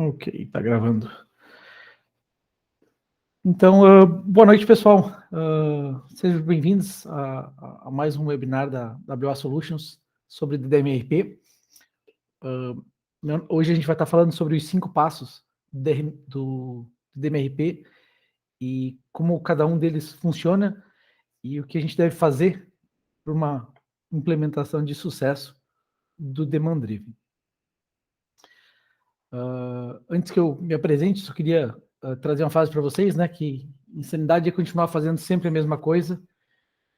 Ok, tá gravando. Então, boa noite, pessoal. Sejam bem-vindos a mais um webinar da WA Solutions sobre DDMRP. Hoje a gente vai estar falando sobre os 5 passos do DDMRP e como cada um deles funciona e o que a gente deve fazer para uma implementação de sucesso do Demand Driven. Antes que eu me apresente, só queria trazer uma frase para vocês, né, que insanidade é continuar fazendo sempre a mesma coisa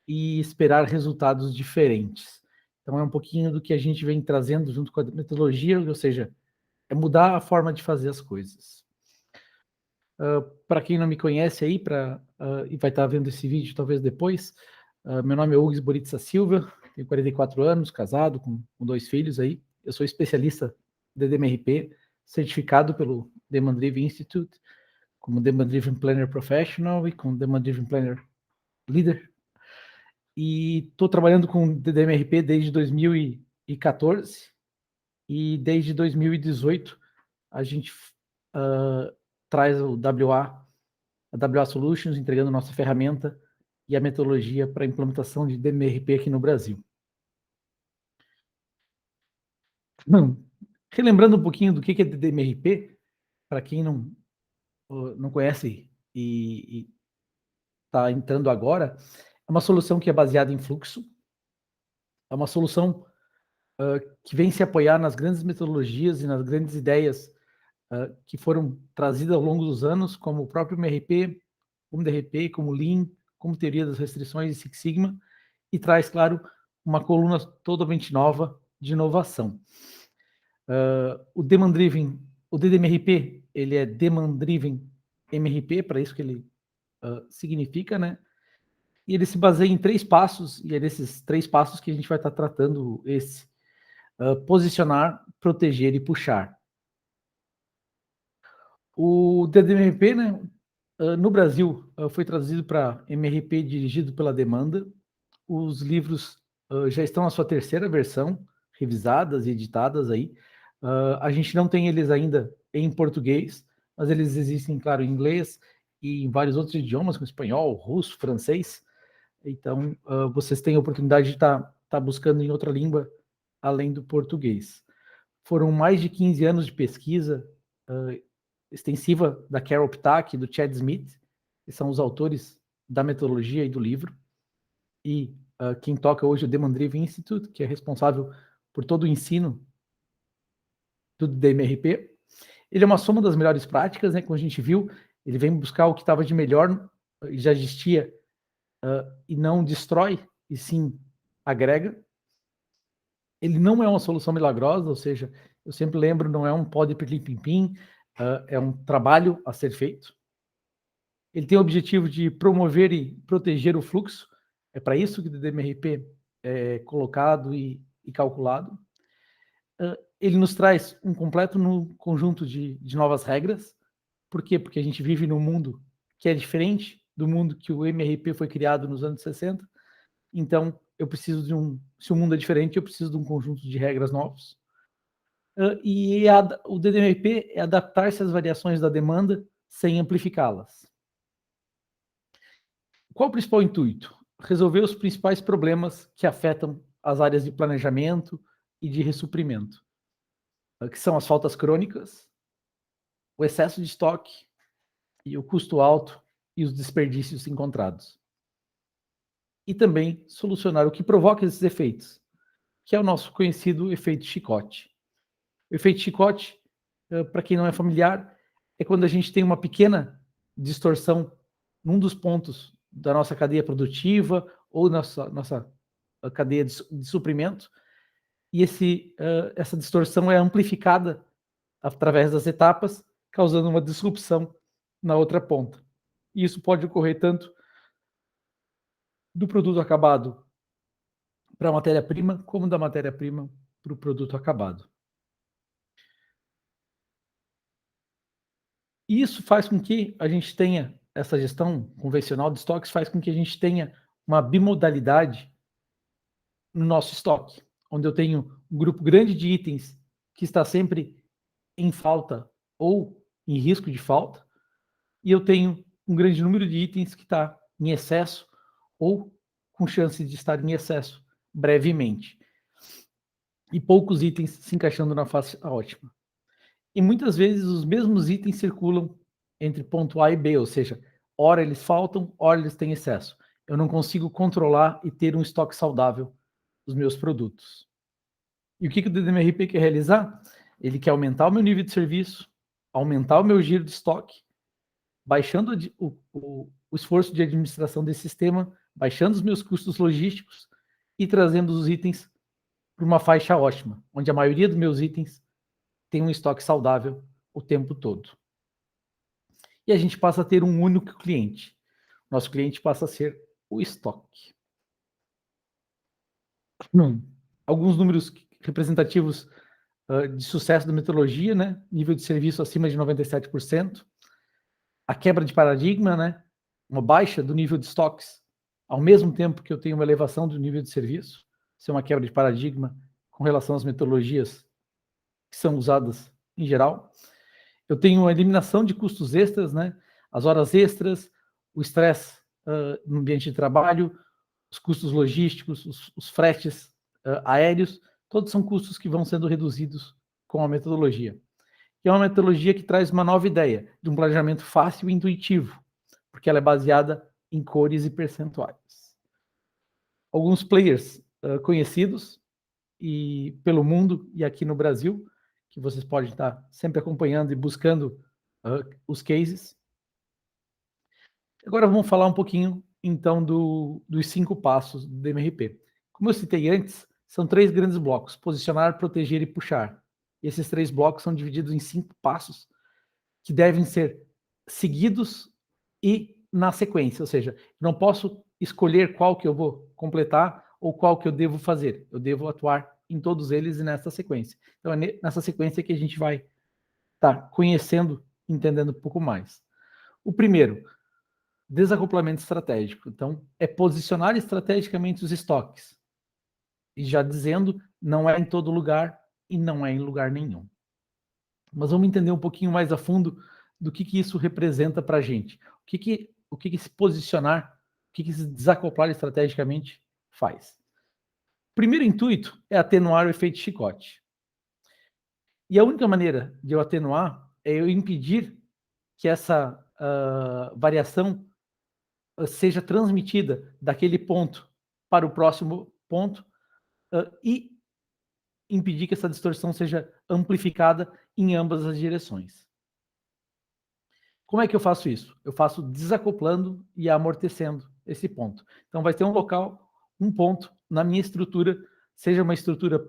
e esperar resultados diferentes. Então é um pouquinho do que a gente vem trazendo junto com a metodologia, ou seja, é mudar a forma de fazer as coisas. Para quem não me conhece aí, e vai estar vendo esse vídeo talvez depois, meu nome é Hugo Boritza Silva, tenho 44 anos, casado, com 2 filhos aí. Eu sou especialista de DDMRP, certificado pelo Demand Driven Institute, como Demand Driven Planner Professional e como Demand Driven Planner Leader. E estou trabalhando com DDMRP desde 2014 e desde 2018 a gente traz a WA Solutions, entregando nossa ferramenta e a metodologia para a implementação de DMRP aqui no Brasil. Relembrando um pouquinho do que é DMRP, para quem não conhece e está entrando agora, é uma solução que é baseada em fluxo, é uma solução que vem se apoiar nas grandes metodologias e nas grandes ideias que foram trazidas ao longo dos anos, como o próprio MRP, como DRP, como Lean, como teoria das restrições e Six Sigma, e traz, claro, uma coluna totalmente nova de inovação. O Demand Driven, o DDMRP, ele é Demand Driven MRP, para isso que ele significa, né? E ele se baseia em 3 passos, e é desses 3 passos que a gente vai estar tratando esse. Posicionar, proteger e puxar. O DDMRP, né, no Brasil, foi traduzido para MRP dirigido pela demanda. Os livros já estão na sua 3ª versão, revisadas e editadas aí. A gente não tem eles ainda em português, mas eles existem, claro, em inglês e em vários outros idiomas, como espanhol, russo, francês. Então, vocês têm a oportunidade de estar buscando em outra língua, além do português. Foram mais de 15 anos de pesquisa extensiva da Carol Ptak e do Chad Smith, que são os autores da metodologia e do livro, e quem toca hoje é o Demand Driven Institute, que é responsável por todo o ensino do DMRP. Ele é uma soma das melhores práticas, né, como a gente viu, ele vem buscar o que estava de melhor e já existia, e não destrói, e sim agrega. Ele não é uma solução milagrosa, ou seja, eu sempre lembro, não é um pó de pirlim-pim-pim, é um trabalho a ser feito. Ele tem o objetivo de promover e proteger o fluxo, é para isso que o DMRP é colocado e calculado. Ele nos traz um completo conjunto de novas regras. Por quê? Porque a gente vive num mundo que é diferente do mundo que o MRP foi criado nos anos 60. Então, eu preciso se o mundo é diferente, eu preciso de um conjunto de regras novos. E o DDMRP é adaptar-se às variações da demanda sem amplificá-las. Qual o principal intuito? Resolver os principais problemas que afetam as áreas de planejamento e de ressuprimento, que são as faltas crônicas, o excesso de estoque e o custo alto e os desperdícios encontrados. E também solucionar o que provoca esses efeitos, que é o nosso conhecido efeito chicote. O efeito chicote, para quem não é familiar, é quando a gente tem uma pequena distorção num dos pontos da nossa cadeia produtiva ou nossa cadeia de suprimento, e essa distorção é amplificada através das etapas, causando uma disrupção na outra ponta. E isso pode ocorrer tanto do produto acabado para a matéria-prima, como da matéria-prima para o produto acabado. E isso faz com que a gente tenha, essa gestão convencional de estoques faz com que a gente tenha uma bimodalidade no nosso estoque, onde eu tenho um grupo grande de itens que está sempre em falta ou em risco de falta, e eu tenho um grande número de itens que está em excesso ou com chance de estar em excesso brevemente, e poucos itens se encaixando na faixa ótima. E muitas vezes os mesmos itens circulam entre ponto A e B, ou seja, ora eles faltam, ora eles têm excesso. Eu não consigo controlar e ter um estoque saudável dos meus produtos. E o que o DDMRP quer realizar? Ele quer aumentar o meu nível de serviço, aumentar o meu giro de estoque, baixando o esforço de administração desse sistema, baixando os meus custos logísticos e trazendo os itens para uma faixa ótima, onde a maioria dos meus itens tem um estoque saudável o tempo todo. E a gente passa a ter um único cliente. Nosso cliente passa a ser o estoque. Alguns números representativos de sucesso da metodologia, né? Nível de serviço acima de 97%. A quebra de paradigma, né? Uma baixa do nível de estoques, ao mesmo tempo que eu tenho uma elevação do nível de serviço. Isso é uma quebra de paradigma com relação às metodologias que são usadas em geral. Eu tenho uma eliminação de custos extras, né? As horas extras, o estresse no ambiente de trabalho, os custos logísticos, os fretes aéreos, todos são custos que vão sendo reduzidos com a metodologia. E é uma metodologia que traz uma nova ideia de um planejamento fácil e intuitivo, porque ela é baseada em cores e percentuais. Alguns players conhecidos e pelo mundo e aqui no Brasil, que vocês podem estar sempre acompanhando e buscando os cases. Agora vamos falar um pouquinho, então, dos 5 passos do DMRP. Como eu citei antes, são 3 grandes blocos: posicionar, proteger e puxar. E esses 3 blocos são divididos em 5 passos que devem ser seguidos e na sequência, ou seja, não posso escolher qual que eu vou completar ou qual que eu devo fazer. Eu devo atuar em todos eles e nessa sequência. Então é nessa sequência que a gente vai estar conhecendo, entendendo um pouco mais. O primeiro, desacoplamento estratégico. Então, é posicionar estrategicamente os estoques. E já dizendo, não é em todo lugar e não é em lugar nenhum. Mas vamos entender um pouquinho mais a fundo do que isso representa para a gente. O que se posicionar, o que se desacoplar estrategicamente faz. O primeiro intuito é atenuar o efeito chicote. E a única maneira de eu atenuar é eu impedir que essa variação seja transmitida daquele ponto para o próximo ponto e impedir que essa distorção seja amplificada em ambas as direções. Como é que eu faço isso? Eu faço desacoplando e amortecendo esse ponto. Então vai ter um local, um ponto na minha estrutura, seja uma estrutura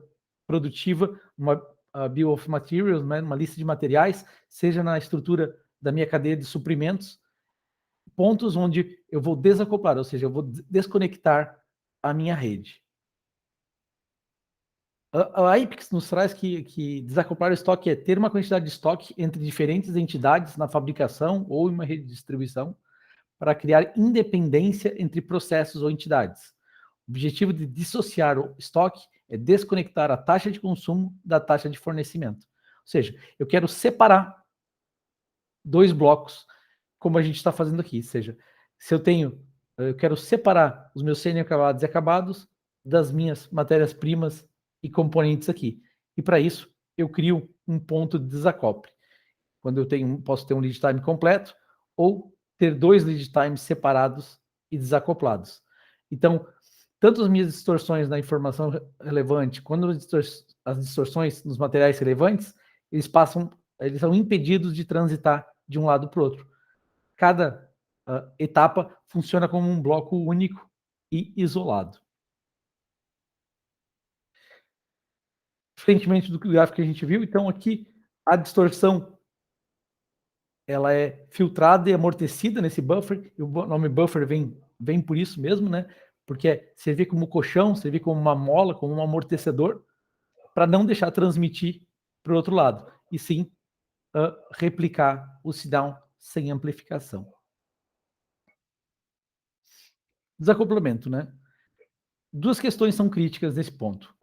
produtiva, uma bill of materials, né, uma lista de materiais, seja na estrutura da minha cadeia de suprimentos, pontos onde eu vou desacoplar, ou seja, eu vou desconectar a minha rede. A IPIX nos traz que desacoplar o estoque é ter uma quantidade de estoque entre diferentes entidades na fabricação ou em uma rede de distribuição para criar independência entre processos ou entidades. O objetivo de dissociar o estoque é desconectar a taxa de consumo da taxa de fornecimento. Ou seja, eu quero separar 2 blocos, como a gente está fazendo aqui. Ou seja, se eu quero separar os meus semi-acabados e acabados das minhas matérias-primas e componentes aqui. E para isso, eu crio um ponto de desacople. Quando posso ter um lead time completo ou ter 2 lead times separados e desacoplados. Então, tanto as minhas distorções na informação relevante, quanto as distorções nos materiais relevantes, eles são impedidos de transitar de um lado para o outro. Cada etapa funciona como um bloco único e isolado. Diferentemente do gráfico que a gente viu, então aqui a distorção ela é filtrada e amortecida nesse buffer, e o nome buffer vem por isso mesmo, né? Porque servir como colchão, servir como uma mola, como um amortecedor, para não deixar transmitir para o outro lado, e sim replicar o sit-down sem amplificação. Desacoplamento, né? 2 questões são críticas nesse ponto.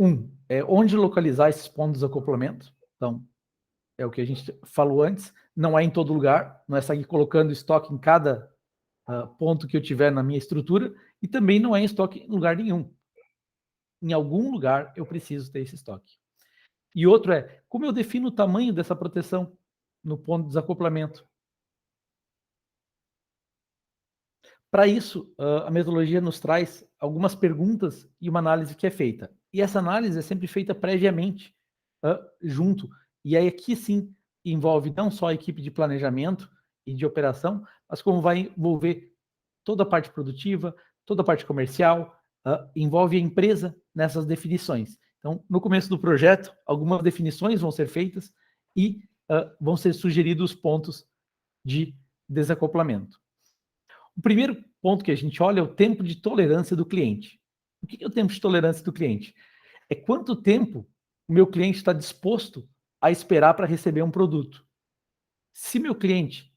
É onde localizar esses pontos de desacoplamento. Então, é o que a gente falou antes, não é em todo lugar, não é sair colocando estoque em cada ponto que eu tiver na minha estrutura, e também não é em estoque em lugar nenhum. Em algum lugar eu preciso ter esse estoque. E outro é, como eu defino o tamanho dessa proteção no ponto de desacoplamento? Para isso, a metodologia nos traz algumas perguntas e uma análise que é feita. E essa análise é sempre feita previamente, junto. E aí aqui sim envolve não só a equipe de planejamento e de operação, mas como vai envolver toda a parte produtiva, toda a parte comercial, envolve a empresa nessas definições. Então, no começo do projeto, algumas definições vão ser feitas e vão ser sugeridos pontos de desacoplamento. O primeiro ponto que a gente olha é o tempo de tolerância do cliente. O que é o tempo de tolerância do cliente? É quanto tempo o meu cliente está disposto a esperar para receber um produto. Se meu cliente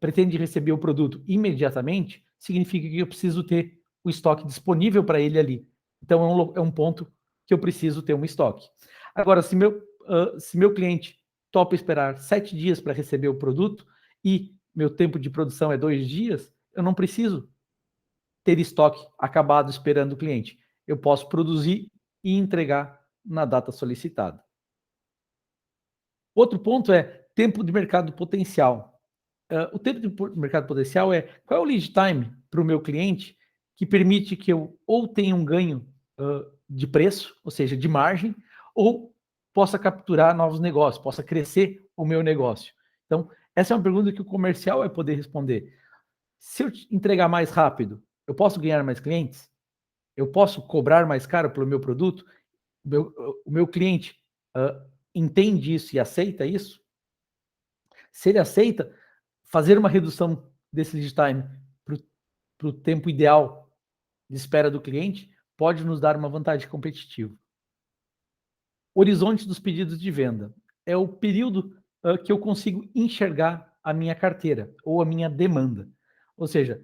pretende receber o produto imediatamente, significa que eu preciso ter o estoque disponível para ele ali. Então, é um ponto que eu preciso ter um estoque. Agora, se meu cliente topa esperar 7 dias para receber o produto e meu tempo de produção é 2 dias, eu não preciso ter estoque acabado esperando o cliente. Eu posso produzir e entregar na data solicitada. Outro ponto é tempo de mercado potencial. O tempo de mercado potencial é qual é o lead time para o meu cliente que permite que eu ou tenha um ganho de preço, ou seja, de margem, ou possa capturar novos negócios, possa crescer o meu negócio. Então, essa é uma pergunta que o comercial vai poder responder. Se eu entregar mais rápido, eu posso ganhar mais clientes? Eu posso cobrar mais caro pelo meu produto? O meu cliente entende isso e aceita isso? Se ele aceita, fazer uma redução desse lead time para o tempo ideal de espera do cliente pode nos dar uma vantagem competitiva. Horizonte dos pedidos de venda é o período que eu consigo enxergar a minha carteira ou a minha demanda. Ou seja,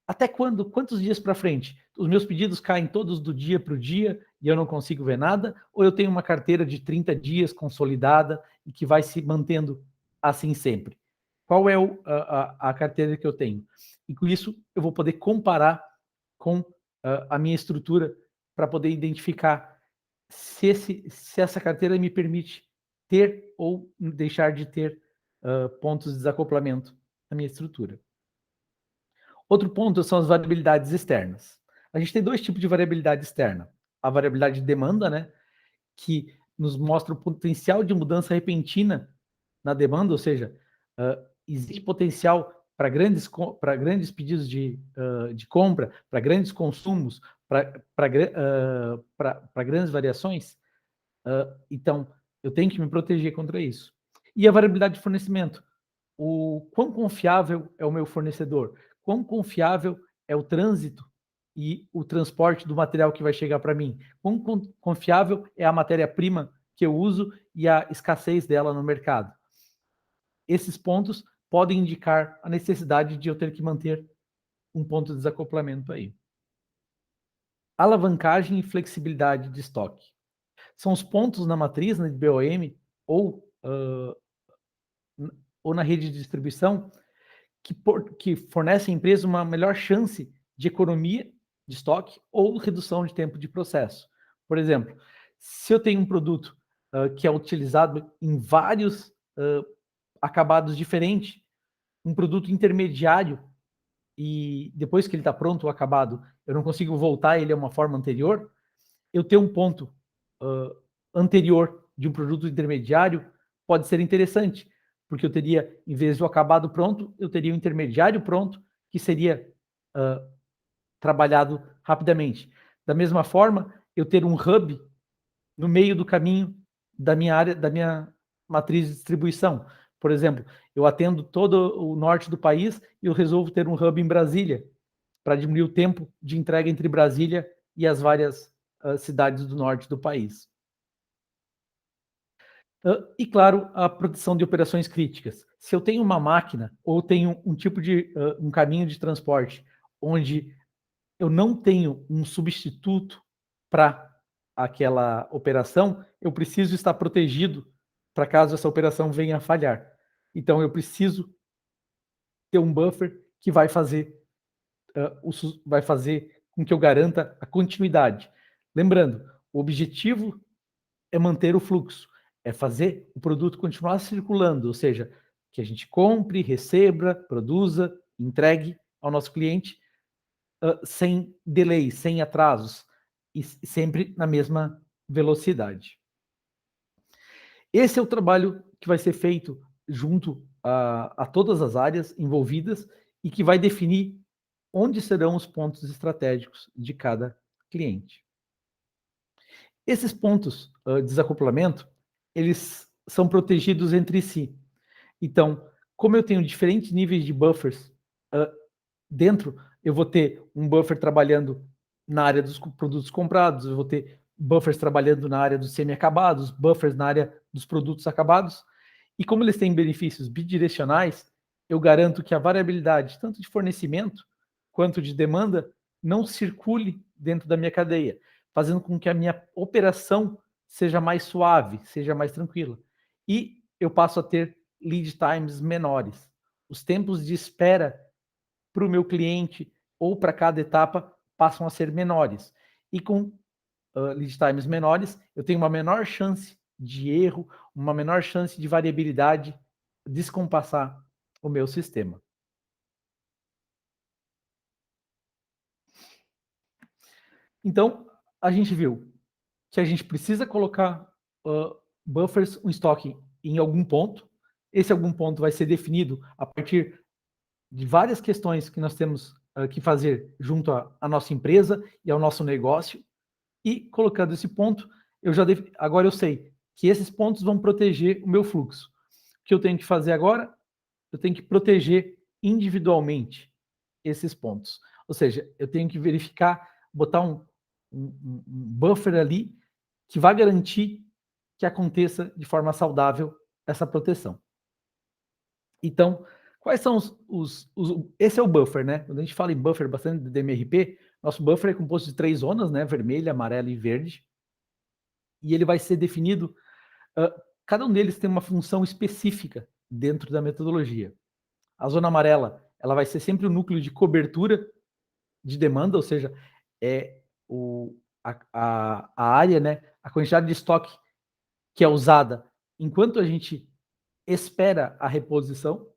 até quando, quantos dias para frente? Os meus pedidos caem todos do dia para o dia e eu não consigo ver nada? Ou eu tenho uma carteira de 30 dias consolidada e que vai se mantendo assim sempre? Qual é a carteira que eu tenho? E com isso eu vou poder comparar com a minha estrutura para poder identificar se essa carteira me permite ter ou deixar de ter pontos de desacoplamento na minha estrutura. Outro ponto são as variabilidades externas. A gente tem dois tipos de variabilidade externa. A variabilidade de demanda, né, que nos mostra o potencial de mudança repentina na demanda, ou seja, existe potencial para grandes pedidos de compra, para grandes consumos, para grandes variações. Então, eu tenho que me proteger contra isso. E a variabilidade de fornecimento. O quão confiável é o meu fornecedor? Quão confiável é o trânsito e o transporte do material que vai chegar para mim? Quão confiável é a matéria-prima que eu uso e a escassez dela no mercado? Esses pontos podem indicar a necessidade de eu ter que manter um ponto de desacoplamento aí. Alavancagem e flexibilidade de estoque. São os pontos na matriz, né, de BOM ou, ou na rede de distribuição que fornecem à empresa uma melhor chance de economia de estoque ou redução de tempo de processo. Por exemplo, se eu tenho um produto que é utilizado em vários acabados diferentes, um produto intermediário, e depois que ele está pronto, o acabado, eu não consigo voltar ele a uma forma anterior, eu ter um ponto anterior de um produto intermediário pode ser interessante, porque eu teria, em vez do acabado pronto, eu teria um intermediário pronto, que seria trabalhado rapidamente. Da mesma forma, eu ter um hub no meio do caminho da minha área, da minha matriz de distribuição. Por exemplo, eu atendo todo o norte do país e eu resolvo ter um hub em Brasília, para diminuir o tempo de entrega entre Brasília e as várias cidades do norte do país. E, claro, a proteção de operações críticas. Se eu tenho uma máquina ou tenho um tipo de um caminho de transporte onde eu não tenho um substituto para aquela operação, eu preciso estar protegido para caso essa operação venha a falhar. Então, eu preciso ter um buffer que vai fazer com que eu garanta a continuidade. Lembrando, o objetivo é manter o fluxo, é fazer o produto continuar circulando, ou seja, que a gente compre, receba, produza, entregue ao nosso cliente sem delay, sem atrasos e sempre na mesma velocidade. Esse é o trabalho que vai ser feito junto a todas as áreas envolvidas e que vai definir onde serão os pontos estratégicos de cada cliente. Esses pontos de desacoplamento, eles são protegidos entre si. Então, como eu tenho diferentes níveis de buffers dentro, eu vou ter um buffer trabalhando na área dos produtos comprados, eu vou ter buffers trabalhando na área dos semi-acabados, buffers na área dos produtos acabados. E como eles têm benefícios bidirecionais, eu garanto que a variabilidade, tanto de fornecimento quanto de demanda, não circule dentro da minha cadeia, fazendo com que a minha operação seja mais suave, seja mais tranquila. E eu passo a ter lead times menores. Os tempos de espera para o meu cliente ou para cada etapa passam a ser menores. E com lead times menores, eu tenho uma menor chance de erro, uma menor chance de variabilidade descompassar o meu sistema. Então, a gente viu que a gente precisa colocar buffers, um estoque em algum ponto. Esse algum ponto vai ser definido a partir de várias questões que nós temos que fazer junto à nossa empresa e ao nosso negócio. E colocando esse ponto, agora eu sei que esses pontos vão proteger o meu fluxo. O que eu tenho que fazer agora? Eu tenho que proteger individualmente esses pontos. Ou seja, eu tenho que verificar, botar um buffer ali que vai garantir que aconteça de forma saudável essa proteção. Então, quais são esse é o buffer, né? Quando a gente fala em buffer bastante de MRP, nosso buffer é composto de 3 zonas, né? Vermelha, amarela e verde. E ele vai ser definido, cada um deles tem uma função específica dentro da metodologia. A zona amarela, ela vai ser sempre o núcleo de cobertura de demanda, ou seja, é a área, né? A quantidade de estoque que é usada enquanto a gente espera a reposição.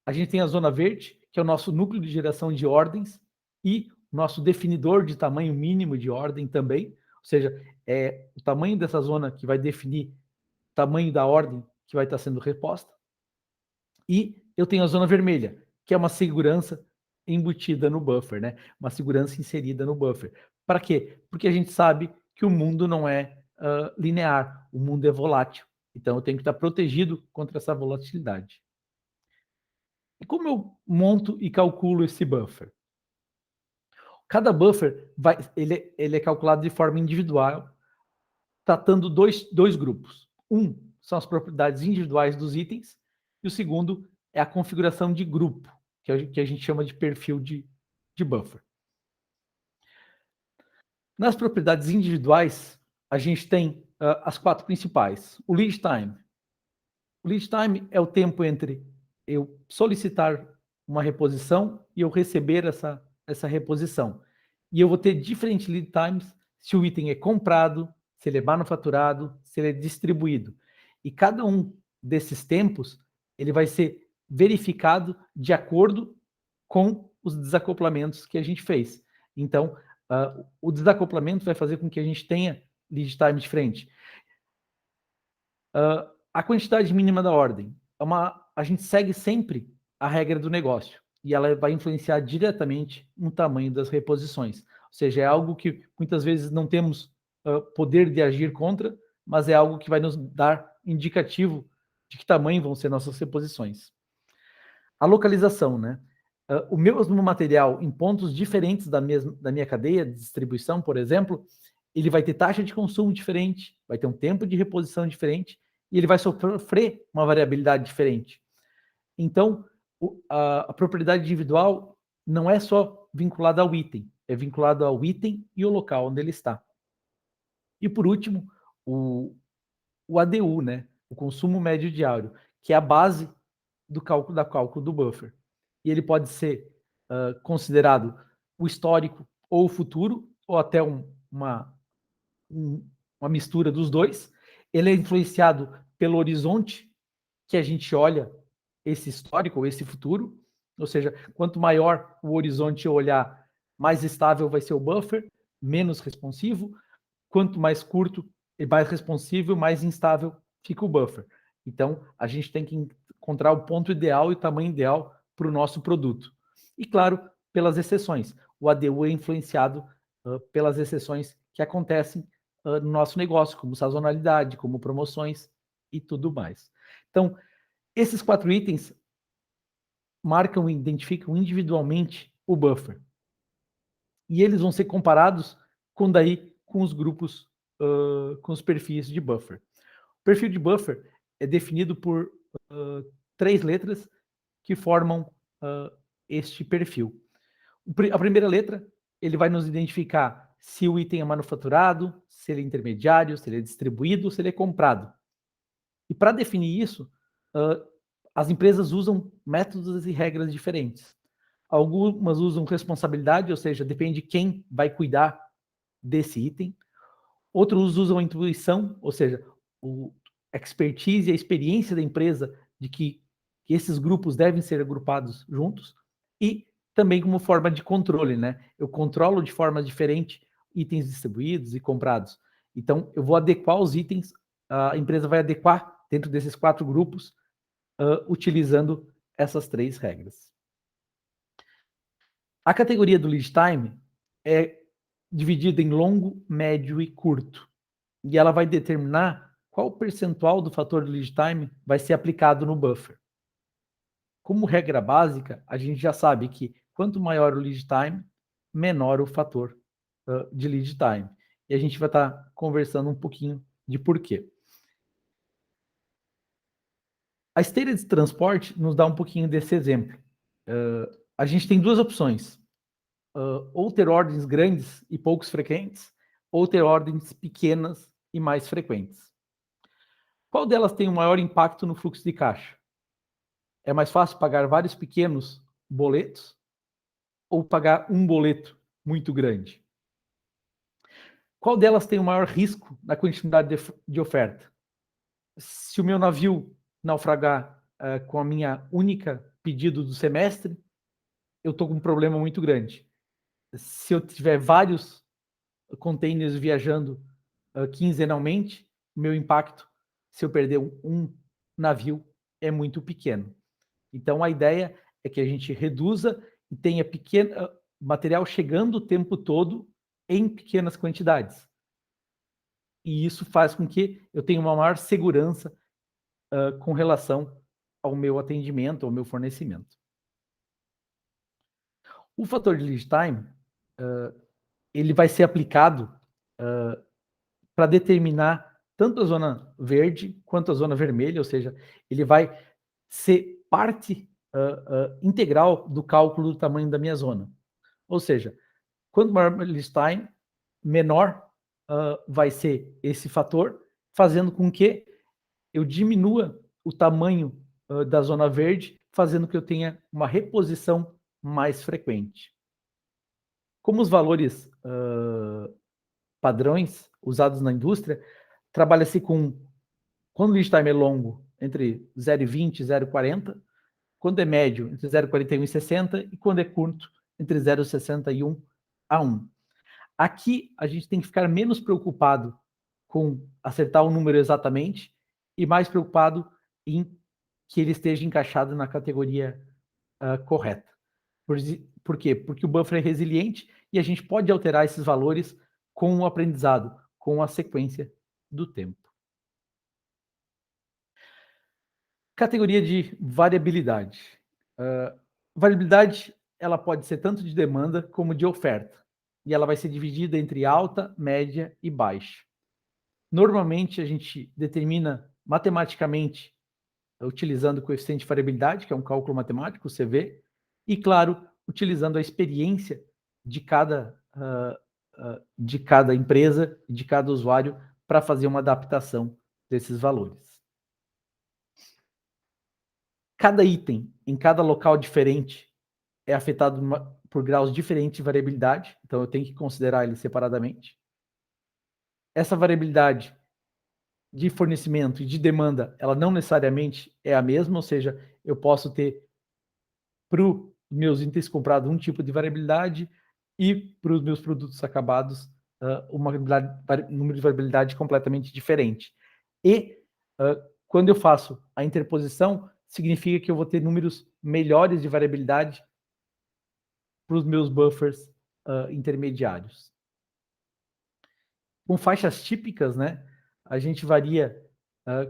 A gente tem a zona verde, que é o nosso núcleo de geração de ordens e nosso definidor de tamanho mínimo de ordem também, ou seja, é o tamanho dessa zona que vai definir o tamanho da ordem que vai estar sendo reposta. E eu tenho a zona vermelha, que é uma segurança embutida no buffer, né? Uma segurança inserida no buffer. Para quê? Porque a gente sabe que o mundo não é linear, o mundo é volátil. Então eu tenho que estar protegido contra essa volatilidade. E como eu monto e calculo esse buffer? Cada buffer ele é calculado de forma individual, tratando dois grupos. Um são as propriedades individuais dos itens, e o segundo é a configuração de grupo, que a gente chama de perfil de buffer. Nas propriedades individuais, a gente tem as 4 principais. O lead time. O lead time é o tempo entre eu solicitar uma reposição e eu receber essa reposição. E eu vou ter diferentes lead times se o item é comprado, se ele é manufaturado, se ele é distribuído. E cada um desses tempos, ele vai ser verificado de acordo com os desacoplamentos que a gente fez. Então, o desacoplamento vai fazer com que a gente tenha lead time diferente. A quantidade mínima da ordem. A gente segue sempre a regra do negócio e ela vai influenciar diretamente no tamanho das reposições. Ou seja, é algo que muitas vezes não temos poder de agir contra, mas é algo que vai nos dar indicativo de que tamanho vão ser nossas reposições. A localização, né? O mesmo material em pontos diferentes da minha cadeia de distribuição, por exemplo, ele vai ter taxa de consumo diferente, vai ter um tempo de reposição diferente e ele vai sofrer uma variabilidade diferente. Então, a propriedade individual não é só vinculada ao item, é vinculada ao item e o local onde ele está. E por último, o ADU, né? o consumo médio diário, que é a base do cálculo do buffer. E ele pode ser considerado o histórico ou o futuro, ou até uma mistura dos dois. Ele é influenciado pelo horizonte que a gente olha esse histórico ou esse futuro, ou seja, quanto maior o horizonte eu olhar, mais estável vai ser o buffer, menos responsivo. Quanto mais curto e mais responsivo, mais instável fica o buffer. Então, a gente tem que encontrar o ponto ideal e o tamanho ideal para o nosso produto. E, claro, pelas exceções. O ADU é influenciado pelas exceções que acontecem no nosso negócio, como sazonalidade, como promoções e tudo mais. Então, esses 4 itens marcam e identificam individualmente o buffer. E eles vão ser comparados com os grupos, com os perfis de buffer. O perfil de buffer é definido por 3 letras que formam este perfil. A primeira letra, ele vai nos identificar se o item é manufaturado, se ele é intermediário, se ele é distribuído, se ele é comprado. E para definir isso, as empresas usam métodos e regras diferentes. Algumas usam responsabilidade, ou seja, depende de quem vai cuidar desse item. Outros usam a intuição, ou seja, o expertise e a experiência da empresa de que esses grupos devem ser agrupados juntos. E também como forma de controle, né? Eu controlo de forma diferente itens distribuídos e comprados. Então, eu vou adequar os itens, a empresa vai adequar dentro desses 4 grupos, utilizando essas 3 regras. A categoria do lead time é dividida em longo, médio e curto. E ela vai determinar qual percentual do fator do lead time vai ser aplicado no buffer. Como regra básica, a gente já sabe que quanto maior o lead time, menor o fator de lead time. E a gente vai estar conversando um pouquinho de porquê. A esteira de transporte nos dá um pouquinho desse exemplo. A gente tem 2 opções. Ou ter ordens grandes e poucos frequentes, ou ter ordens pequenas e mais frequentes. Qual delas tem o maior impacto no fluxo de caixa? É mais fácil pagar vários pequenos boletos ou pagar um boleto muito grande? Qual delas tem o maior risco na quantidade de oferta? Se o meu navio naufragar com a minha única pedido do semestre, eu estou com um problema muito grande. Se eu tiver vários containers viajando quinzenalmente, o meu impacto, se eu perder um navio, é muito pequeno. Então, a ideia é que a gente reduza e tenha material chegando o tempo todo em pequenas quantidades. E isso faz com que eu tenha uma maior segurança com relação ao meu atendimento, ao meu fornecimento. O fator de lead time, ele vai ser aplicado para determinar tanto a zona verde quanto a zona vermelha, ou seja, ele vai ser parte integral do cálculo do tamanho da minha zona. Ou seja, quanto maior o lead time, menor vai ser esse fator, fazendo com que eu diminua o tamanho da zona verde, fazendo que eu tenha uma reposição mais frequente. Como os valores padrões usados na indústria, trabalha-se com, quando o lead time é longo, entre 0,20 e 0,40, quando é médio, entre 0,41 e 60, e quando é curto, entre 0,61 a 1. Aqui, a gente tem que ficar menos preocupado com acertar o número exatamente e mais preocupado em que ele esteja encaixado na categoria correta. Por quê? Porque o buffer é resiliente e a gente pode alterar esses valores com o aprendizado, com a sequência do tempo. Categoria de variabilidade. Variabilidade, ela pode ser tanto de demanda como de oferta. E ela vai ser dividida entre alta, média e baixa. Normalmente, a gente determina matematicamente, utilizando o coeficiente de variabilidade, que é um cálculo matemático, o CV, e, claro, utilizando a experiência de cada empresa e de cada usuário para fazer uma adaptação desses valores. Cada item em cada local diferente é afetado por graus diferentes de variabilidade, então eu tenho que considerar ele separadamente. Essa variabilidade de fornecimento e de demanda, ela não necessariamente é a mesma, ou seja, eu posso ter para os meus itens comprados um tipo de variabilidade e para os meus produtos acabados número de variabilidade completamente diferente. E quando eu faço a interposição, significa que eu vou ter números melhores de variabilidade para os meus buffers intermediários. Com faixas típicas, né, a gente varia,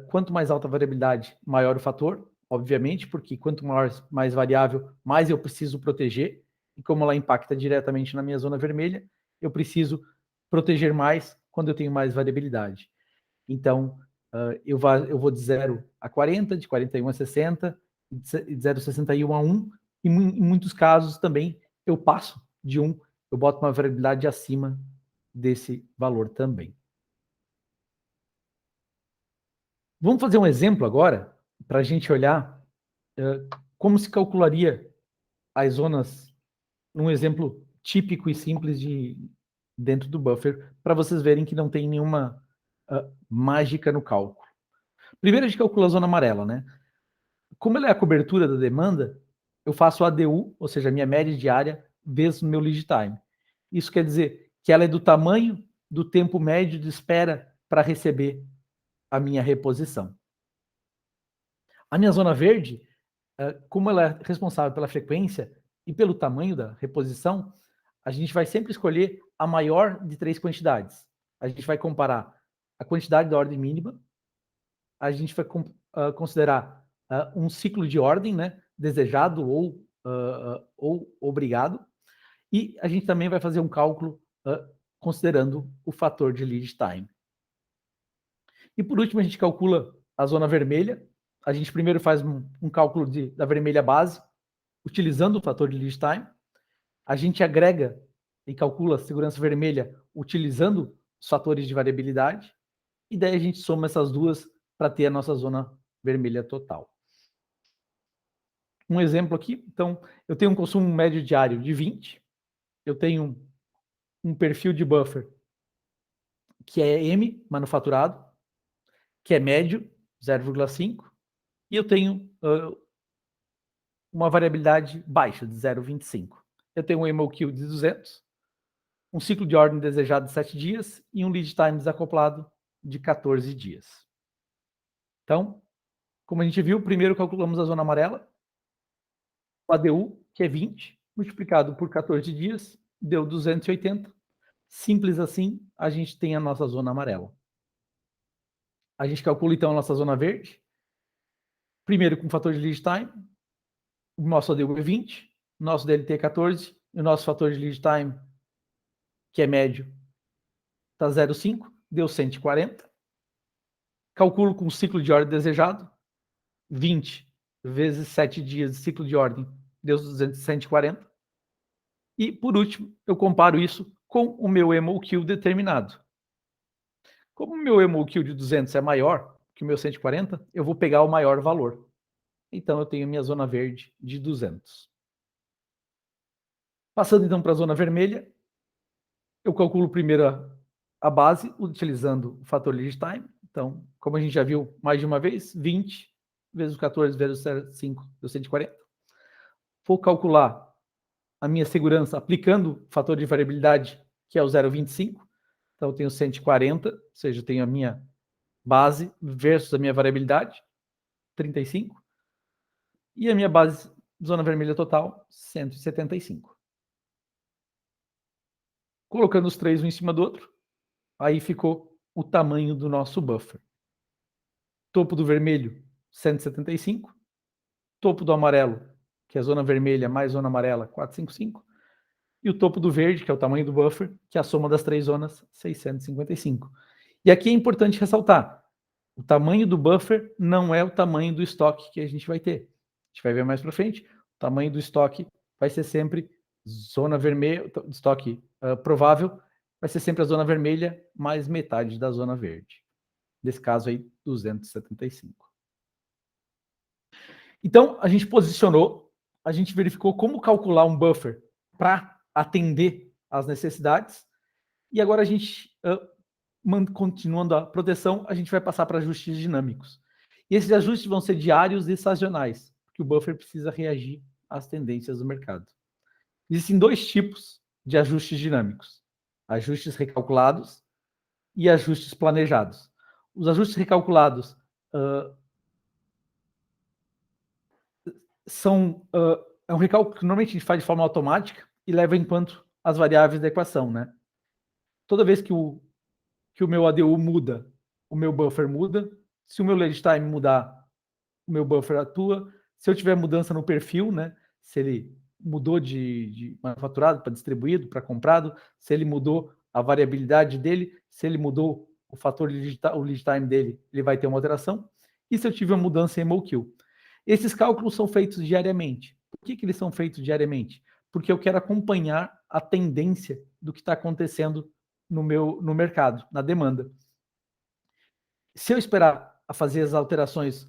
quanto mais alta a variabilidade, maior o fator, obviamente, porque quanto mais variável, mais eu preciso proteger, e como ela impacta diretamente na minha zona vermelha, eu preciso proteger mais quando eu tenho mais variabilidade. Então, eu vou de 0 a 40, de 41 a 60, de 0,61 a 1, e em muitos casos também eu passo de 1, eu boto uma variabilidade acima desse valor também. Vamos fazer um exemplo agora, para a gente olhar como se calcularia as zonas, um exemplo típico e simples dentro do buffer, para vocês verem que não tem nenhuma mágica no cálculo. Primeiro a gente calcula a zona amarela, né? Como ela é a cobertura da demanda, eu faço ADU, ou seja, a minha média diária, vezes o meu lead time. Isso quer dizer que ela é do tamanho do tempo médio de espera para receber a minha reposição. A minha zona verde, como ela é responsável pela frequência e pelo tamanho da reposição, a gente vai sempre escolher a maior de 3 quantidades. A gente vai comparar a quantidade da ordem mínima, a gente vai considerar um ciclo de ordem, né, desejado ou obrigado, e a gente também vai fazer um cálculo considerando o fator de lead time. E por último, a gente calcula a zona vermelha. A gente primeiro faz um cálculo da vermelha base, utilizando o fator de lead time. A gente agrega e calcula a segurança vermelha utilizando os fatores de variabilidade. E daí a gente soma essas duas para ter a nossa zona vermelha total. Um exemplo aqui, então, eu tenho um consumo médio diário de 20, eu tenho um perfil de buffer que é M, manufaturado, que é médio, 0,5, e eu tenho uma variabilidade baixa, de 0,25. Eu tenho um MOQ de 200, um ciclo de ordem desejado de 7 dias e um lead time desacoplado de 14 dias. Então, como a gente viu, primeiro calculamos a zona amarela, o ADU, que é 20, multiplicado por 14 dias, deu 280. Simples assim, a gente tem a nossa zona amarela. A gente calcula então a nossa zona verde. Primeiro com o fator de lead time, o nosso ADU é 20, o nosso DLT é 14, e o nosso fator de lead time, que é médio, está 0,5, deu 140. Calculo com o ciclo de ordem desejado, 20 vezes 7 dias de ciclo de ordem, deu 140. E, por último, eu comparo isso com o meu MOQ determinado. Como o meu MOQ de 200 é maior que o meu 140, eu vou pegar o maior valor. Então, eu tenho a minha zona verde de 200. Passando, então, para a zona vermelha, eu calculo primeiro a base, utilizando o fator lead time. Então, como a gente já viu mais de uma vez, 20 vezes 14 vezes 5 deu 140. Vou calcular a minha segurança aplicando o fator de variabilidade, que é o 0,25. Então, eu tenho 140, ou seja, eu tenho a minha base versus a minha variabilidade, 35. E a minha base, zona vermelha total, 175. Colocando os três um em cima do outro, aí ficou o tamanho do nosso buffer. Topo do vermelho, 175. Topo do amarelo, que é a zona vermelha mais zona amarela, 455. E o topo do verde, que é o tamanho do buffer, que é a soma das três zonas, 655. E aqui é importante ressaltar, o tamanho do buffer não é o tamanho do estoque que a gente vai ter. A gente vai ver mais para frente, o tamanho do estoque vai ser sempre zona vermelha, estoque provável, vai ser sempre a zona vermelha mais metade da zona verde. Nesse caso aí, 275. Então, a gente posicionou, a gente verificou como calcular um buffer para atender às necessidades, e agora a gente, continuando a proteção, a gente vai passar para ajustes dinâmicos. E esses ajustes vão ser diários e sazonais, porque o buffer precisa reagir às tendências do mercado. Existem dois tipos de ajustes dinâmicos: ajustes recalculados e ajustes planejados. Os ajustes recalculados é um recálculo que normalmente a gente faz de forma automática e leva em conta as variáveis da equação, né? Toda vez que o meu ADU muda, o meu buffer muda. Se o meu lead time mudar, o meu buffer atua. Se eu tiver mudança no perfil, né? Se ele mudou de manufaturado para distribuído, para comprado, se ele mudou a variabilidade dele, se ele mudou o fator o lead time dele, ele vai ter uma alteração. E se eu tiver uma mudança em MOQ? Esses cálculos são feitos diariamente. Por que eles são feitos diariamente? Porque eu quero acompanhar a tendência do que está acontecendo no mercado, na demanda. Se eu esperar a fazer as alterações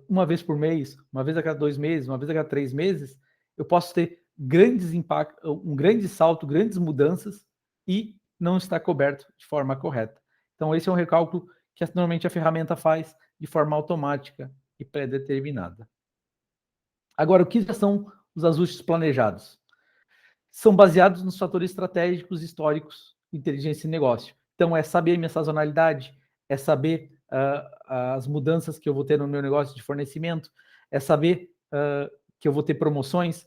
uma vez por mês, uma vez a cada 2 meses, uma vez a cada 3 meses, eu posso ter grandes impactos, um grande salto, grandes mudanças e não estar coberto de forma correta. Então, esse é um recálculo que normalmente a ferramenta faz de forma automática e pré-determinada. Agora, o que já são os ajustes planejados? São baseados nos fatores estratégicos, históricos, inteligência e negócio. Então, é saber minha sazonalidade, é saber as mudanças que eu vou ter no meu negócio de fornecimento, é saber que eu vou ter promoções.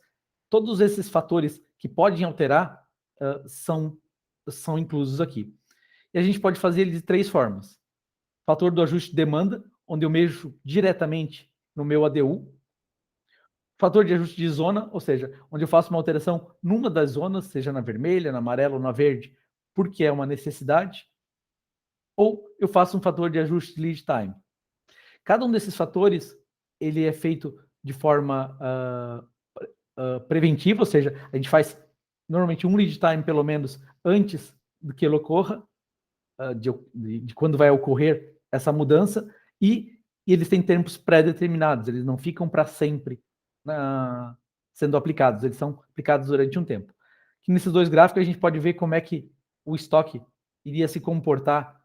Todos esses fatores que podem alterar são inclusos aqui. E a gente pode fazer eles de 3 formas. Fator do ajuste de demanda, onde eu mexo diretamente no meu ADU. Fator de ajuste de zona, ou seja, onde eu faço uma alteração numa das zonas, seja na vermelha, na amarela ou na verde, porque é uma necessidade. Ou eu faço um fator de ajuste de lead time. Cada um desses fatores, ele é feito de forma preventiva, ou seja, a gente faz normalmente um lead time pelo menos antes do que ele ocorra, de quando vai ocorrer essa mudança, e eles têm tempos pré-determinados, eles não ficam para sempre sendo aplicados, eles são aplicados durante um tempo. Aqui nesses dois gráficos a gente pode ver como é que o estoque iria se comportar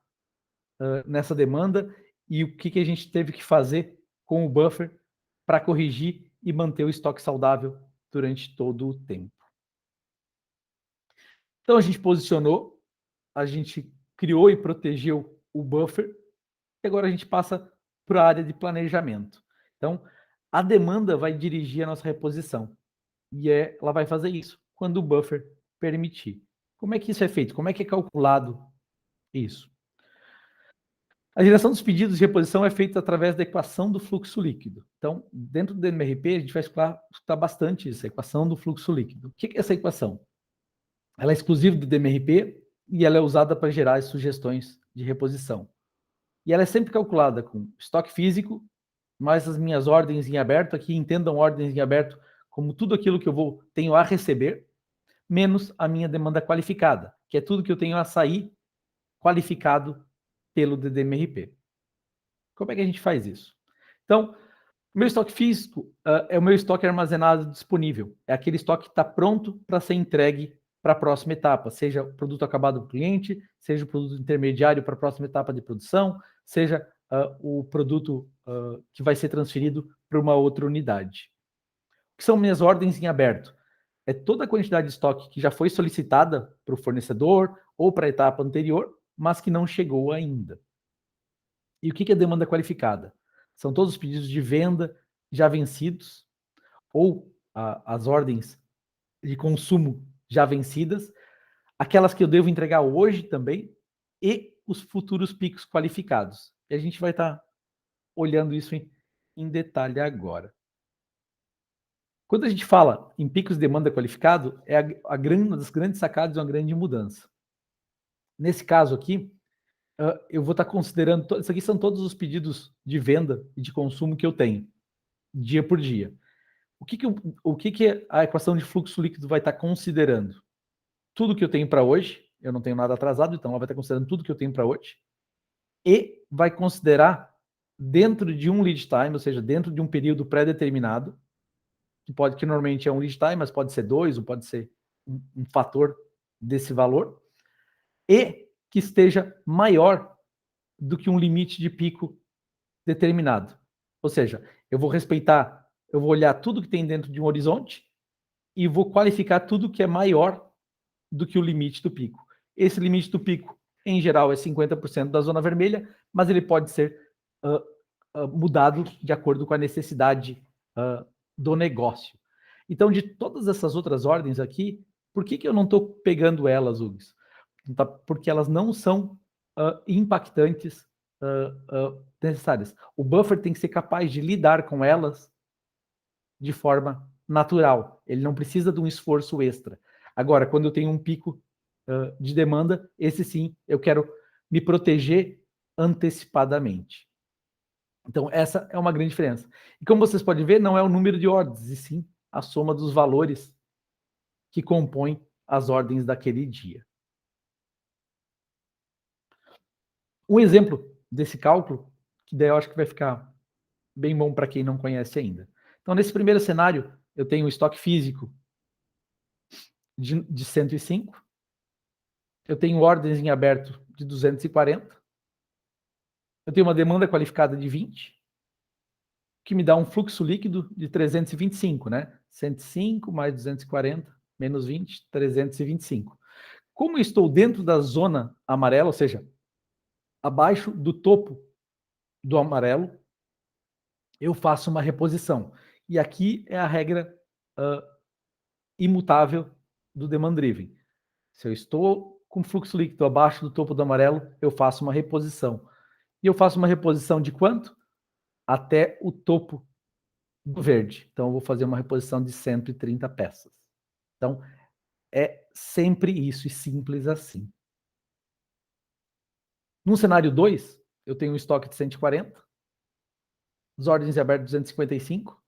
nessa demanda e o que a gente teve que fazer com o buffer para corrigir e manter o estoque saudável durante todo o tempo. Então a gente posicionou, a gente criou e protegeu o buffer, e agora a gente passa para a área de planejamento. Então, a demanda vai dirigir a nossa reposição, e ela vai fazer isso quando o buffer permitir. Como é que isso é feito? Como é que é calculado isso? A geração dos pedidos de reposição é feita através da equação do fluxo líquido. Então, dentro do MRP, a gente vai escutar bastante isso, a equação do fluxo líquido. O que é essa equação? Ela é exclusiva do DMRP e ela é usada para gerar as sugestões de reposição. E ela é sempre calculada com estoque físico, mais as minhas ordens em aberto, aqui entendam ordens em aberto como tudo aquilo que eu tenho a receber, menos a minha demanda qualificada, que é tudo que eu tenho a sair qualificado pelo DDMRP. Como é que a gente faz isso? Então, o meu estoque físico é o meu estoque armazenado disponível. É aquele estoque que está pronto para ser entregue para a próxima etapa, seja o produto acabado para o cliente, seja o produto intermediário para a próxima etapa de produção, seja o produto que vai ser transferido para uma outra unidade. O que são minhas ordens em aberto? É toda a quantidade de estoque que já foi solicitada para o fornecedor ou para a etapa anterior, mas que não chegou ainda. E o que é demanda qualificada? São todos os pedidos de venda já vencidos ou as ordens de consumo já vencidas, aquelas que eu devo entregar hoje também e os futuros picos qualificados. E a gente vai estar olhando isso em detalhe agora. Quando a gente fala em picos de demanda qualificado, é uma das grandes sacadas, uma grande mudança. Nesse caso aqui, eu vou estar considerando, isso aqui são todos os pedidos de venda e de consumo que eu tenho, dia por dia. O que a equação de fluxo líquido vai estar considerando? Tudo que eu tenho para hoje, eu não tenho nada atrasado, então ela vai estar considerando tudo que eu tenho para hoje, e vai considerar dentro de um lead time, ou seja, dentro de um período pré-determinado, que normalmente é um lead time, mas pode ser 2, ou pode ser um fator desse valor, e que esteja maior do que um limite de pico determinado. Ou seja, eu vou olhar tudo que tem dentro de um horizonte e vou qualificar tudo que é maior do que o limite do pico. Esse limite do pico, em geral, é 50% da zona vermelha, mas ele pode ser mudado de acordo com a necessidade do negócio. Então, de todas essas outras ordens aqui, por que eu não estou pegando elas, Hugues? Porque elas não são impactantes necessárias. O buffer tem que ser capaz de lidar com elas de forma natural. Ele não precisa de um esforço extra. Agora, quando eu tenho um pico de demanda, esse sim, eu quero me proteger antecipadamente. Então, essa é uma grande diferença. E como vocês podem ver, não é o número de ordens, e sim a soma dos valores que compõem as ordens daquele dia. Um exemplo desse cálculo, que daí eu acho que vai ficar bem bom para quem não conhece ainda. Então, nesse primeiro cenário, eu tenho um estoque físico de 105, eu tenho ordens em aberto de 240, eu tenho uma demanda qualificada de 20, que me dá um fluxo líquido de 325, né? 105 mais 240 menos 20, 325. Como eu estou dentro da zona amarela, ou seja, abaixo do topo do amarelo, eu faço uma reposição. E aqui é a regra imutável do demand driven. Se eu estou com fluxo líquido abaixo do topo do amarelo, eu faço uma reposição. E eu faço uma reposição de quanto? Até o topo do verde. Então, eu vou fazer uma reposição de 130 peças. Então, é sempre isso e simples assim. No cenário 2, eu tenho um estoque de 140, as ordens abertas 255,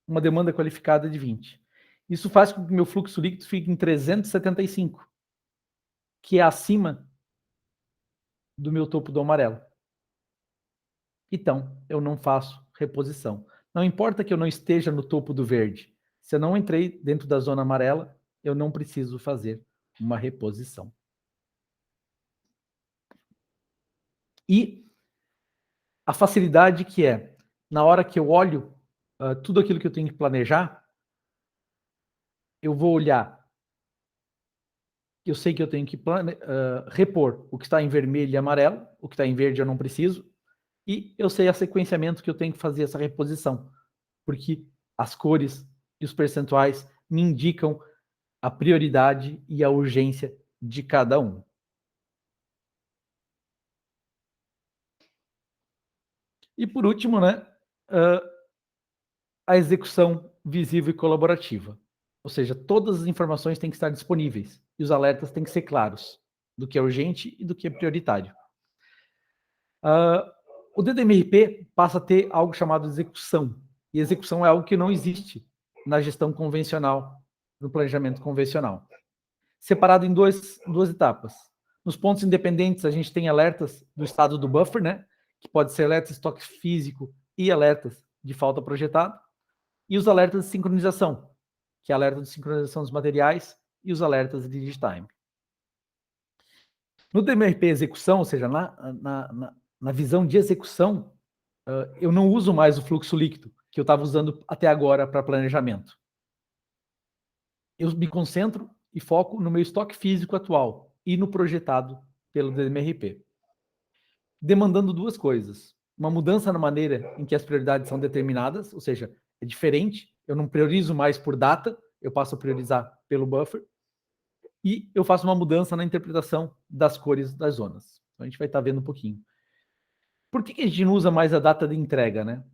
uma demanda qualificada de 20. Isso faz com que o meu fluxo líquido fique em 375, que é acima do meu topo do amarelo. Então, eu não faço reposição. Não importa que eu não esteja no topo do verde. Se eu não entrei dentro da zona amarela, eu não preciso fazer uma reposição. E a facilidade que é, na hora que eu olho tudo aquilo que eu tenho que planejar, eu vou olhar, eu sei que eu tenho que repor o que está em vermelho e amarelo, o que está em verde eu não preciso, e eu sei a sequenciamento que eu tenho que fazer essa reposição, porque as cores e os percentuais me indicam a prioridade e a urgência de cada um. E por último, né, a execução visível e colaborativa. Ou seja, todas as informações têm que estar disponíveis e os alertas têm que ser claros do que é urgente e do que é prioritário. O DDMRP passa a ter algo chamado execução. E execução é algo que não existe na gestão convencional, no planejamento convencional. Separado em duas etapas. Nos pontos independentes, a gente tem alertas do estado do buffer, né? Que pode ser alertas de estoque físico e alertas de falta projetada. E os alertas de sincronização, que é alerta de sincronização dos materiais e os alertas de lead time. No DMRP execução, ou seja, na visão de execução, eu não uso mais o fluxo líquido que eu estava usando até agora para planejamento. Eu me concentro e foco no meu estoque físico atual e no projetado pelo DMRP. Demandando duas coisas. Uma mudança na maneira em que as prioridades são determinadas, ou seja, é diferente, eu não priorizo mais por data, eu passo a priorizar pelo buffer, e eu faço uma mudança na interpretação das cores das zonas. Então a gente vai estar vendo um pouquinho. Por que a gente não usa mais a data de entrega, né?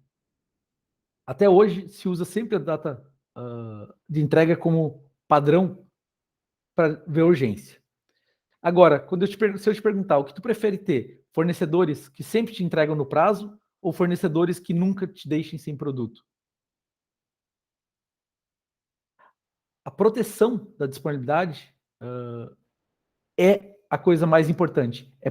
Até hoje se usa sempre a data de entrega como padrão para ver urgência. Agora, se eu te perguntar o que tu prefere ter, fornecedores que sempre te entregam no prazo ou fornecedores que nunca te deixem sem produto? A proteção da disponibilidade é a coisa mais importante. É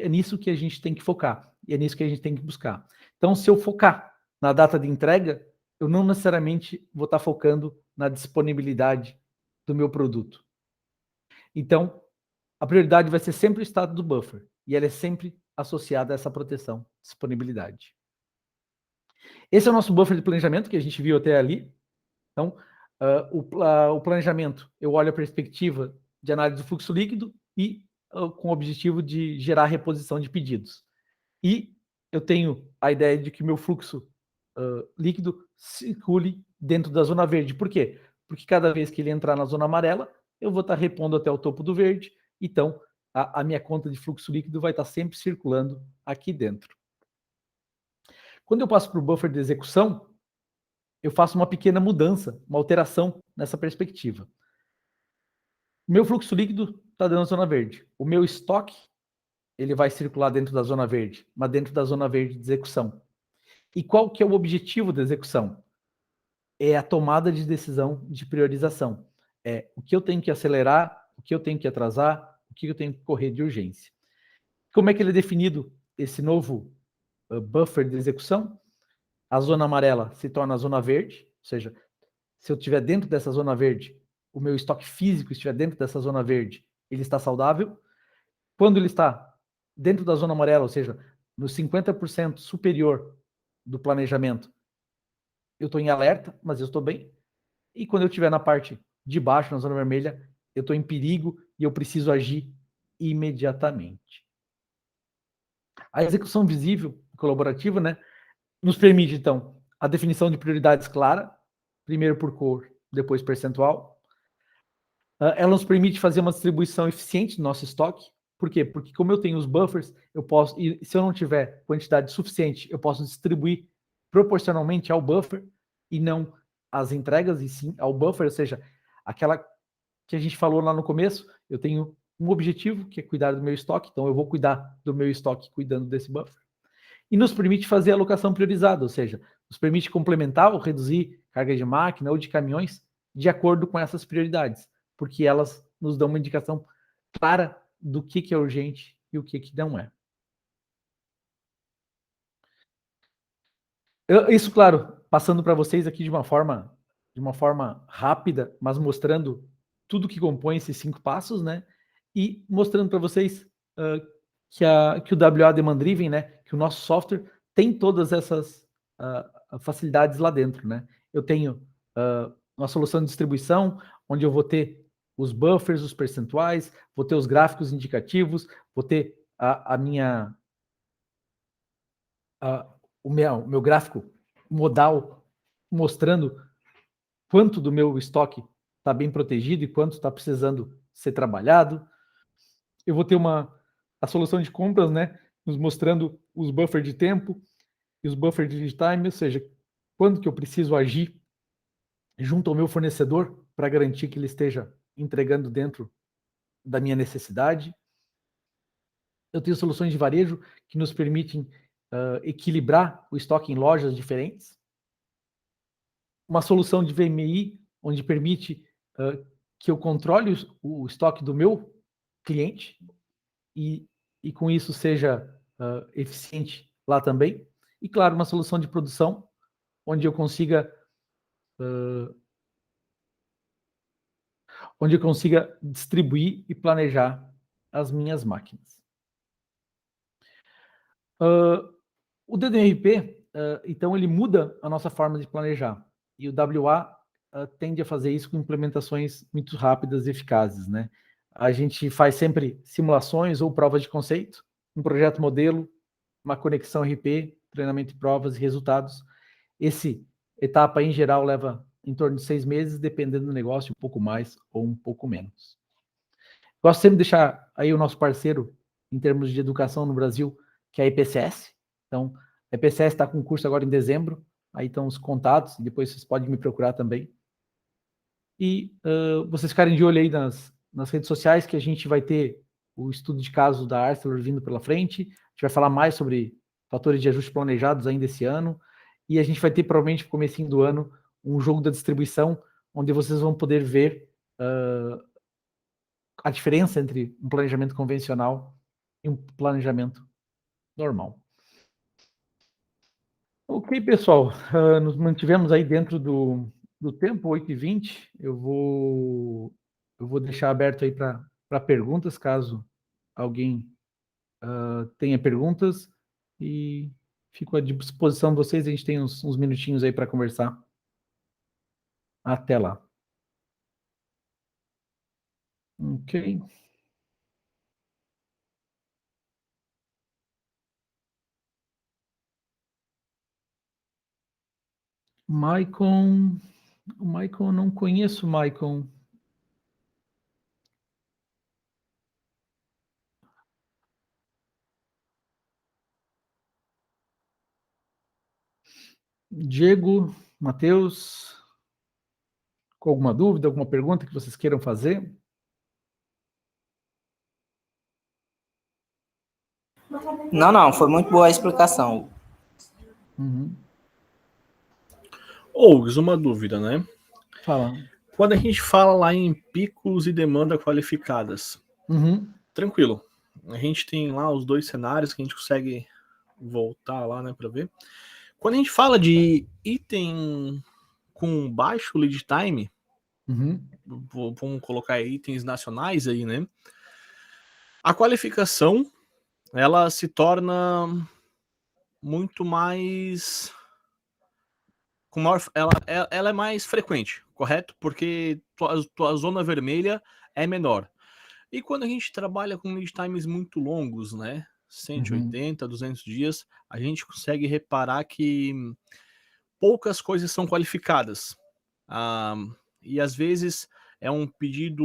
nisso que a gente tem que focar. e é nisso que a gente tem que buscar. Então, se eu focar na data de entrega, eu não necessariamente vou estar focando na disponibilidade do meu produto. Então, a prioridade vai ser sempre o estado do buffer, e ela é sempre associada a essa proteção, disponibilidade. Esse é o nosso buffer de planejamento que a gente viu até ali. Então, o planejamento, eu olho a perspectiva de análise do fluxo líquido e com o objetivo de gerar reposição de pedidos. E eu tenho a ideia de que meu fluxo líquido circule dentro da zona verde. Por quê? Porque cada vez que ele entrar na zona amarela, eu vou estar repondo até o topo do verde. Então, a minha conta de fluxo líquido vai estar sempre circulando aqui dentro. Quando eu passo para o buffer de execução, eu faço uma pequena mudança, uma alteração nessa perspectiva. O meu fluxo líquido está dentro da zona verde. O meu estoque, ele vai circular dentro da zona verde, mas dentro da zona verde de execução. E qual que é o objetivo da execução? É a tomada de decisão de priorização. É o que eu tenho que acelerar, o que eu tenho que atrasar, o que eu tenho que correr de urgência. Como é que ele é definido, esse novo buffer de execução? A zona amarela se torna a zona verde, ou seja, se eu estiver dentro dessa zona verde, o meu estoque físico estiver dentro dessa zona verde, ele está saudável. Quando ele está dentro da zona amarela, ou seja, no 50% superior do planejamento, eu estou em alerta, mas eu estou bem. E quando eu estiver na parte de baixo, na zona vermelha, eu estou em perigo e eu preciso agir imediatamente. A execução visível colaborativa, né, nos permite, então, a definição de prioridades clara, primeiro por cor, depois percentual. Ela nos permite fazer uma distribuição eficiente do nosso estoque. Por quê? Porque como eu tenho os buffers, eu posso, e se eu não tiver quantidade suficiente, eu posso distribuir proporcionalmente ao buffer e não às entregas, e sim ao buffer, ou seja, aquela que a gente falou lá no começo, eu tenho um objetivo, que é cuidar do meu estoque, então eu vou cuidar do meu estoque cuidando desse buffer. E nos permite fazer a alocação priorizada, ou seja, nos permite complementar ou reduzir carga de máquina ou de caminhões de acordo com essas prioridades, porque elas nos dão uma indicação clara do que é urgente e o que não é. Isso, claro, passando para vocês aqui de uma forma rápida, mas mostrando tudo que compõe esses 5 passos, né? E mostrando para vocês que o WA Demand Driven, né? Que o nosso software tem todas essas facilidades lá dentro, né? Eu tenho uma solução de distribuição, onde eu vou ter os buffers, os percentuais, vou ter os gráficos indicativos, vou ter a minha o meu gráfico modal mostrando quanto do meu estoque está bem protegido e quanto está precisando ser trabalhado. Eu vou ter a solução de compras, né, nos mostrando os buffers de tempo e os buffers de lead time, ou seja, quando que eu preciso agir junto ao meu fornecedor para garantir que ele esteja entregando dentro da minha necessidade. Eu tenho soluções de varejo que nos permitem equilibrar o estoque em lojas diferentes. Uma solução de VMI, onde permite que eu controle o estoque do meu cliente e com isso seja eficiente lá também. E, claro, uma solução de produção, onde eu consiga distribuir e planejar as minhas máquinas. O DDMRP, então, ele muda a nossa forma de planejar. E o WA tende a fazer isso com implementações muito rápidas e eficazes, né? A gente faz sempre simulações ou provas de conceito, um projeto modelo, uma conexão RP, treinamento de provas e resultados. Esse etapa, em geral, leva em torno de 6 meses, dependendo do negócio, um pouco mais ou um pouco menos. Gosto sempre de deixar aí o nosso parceiro em termos de educação no Brasil, que é a EPCS. Então, a EPCS está com curso agora em dezembro, aí estão os contatos, depois vocês podem me procurar também. E vocês ficarem de olho aí nas redes sociais, que a gente vai ter o estudo de caso da Arcelor vindo pela frente, a gente vai falar mais sobre fatores de ajuste planejados ainda esse ano, e a gente vai ter, provavelmente, no comecinho do ano, um jogo da distribuição, onde vocês vão poder ver a diferença entre um planejamento convencional e um planejamento normal. Ok, pessoal, nos mantivemos aí dentro do tempo, 8h20. Eu vou deixar aberto aí para perguntas, caso alguém tenha perguntas, e fico à disposição de vocês. A gente tem uns minutinhos aí para conversar. Até lá. Ok. Maicon, o Maicon, não conheço o Maicon. Diego, Matheus, com alguma dúvida, alguma pergunta que vocês queiram fazer? Não, foi muito boa a explicação. Uhum. Ougs, uma dúvida, né? Fala. Quando a gente fala lá em picos e demanda qualificadas, tranquilo. A gente tem lá os dois cenários que a gente consegue voltar lá, né, para ver. Quando a gente fala de item com baixo lead time, vamos colocar itens nacionais aí, né? A qualificação, ela se torna muito mais... ela é mais frequente, correto? Porque tua zona vermelha é menor. E quando a gente trabalha com lead times muito longos, né? 180, 200 dias, a gente consegue reparar que poucas coisas são qualificadas. E às vezes é um pedido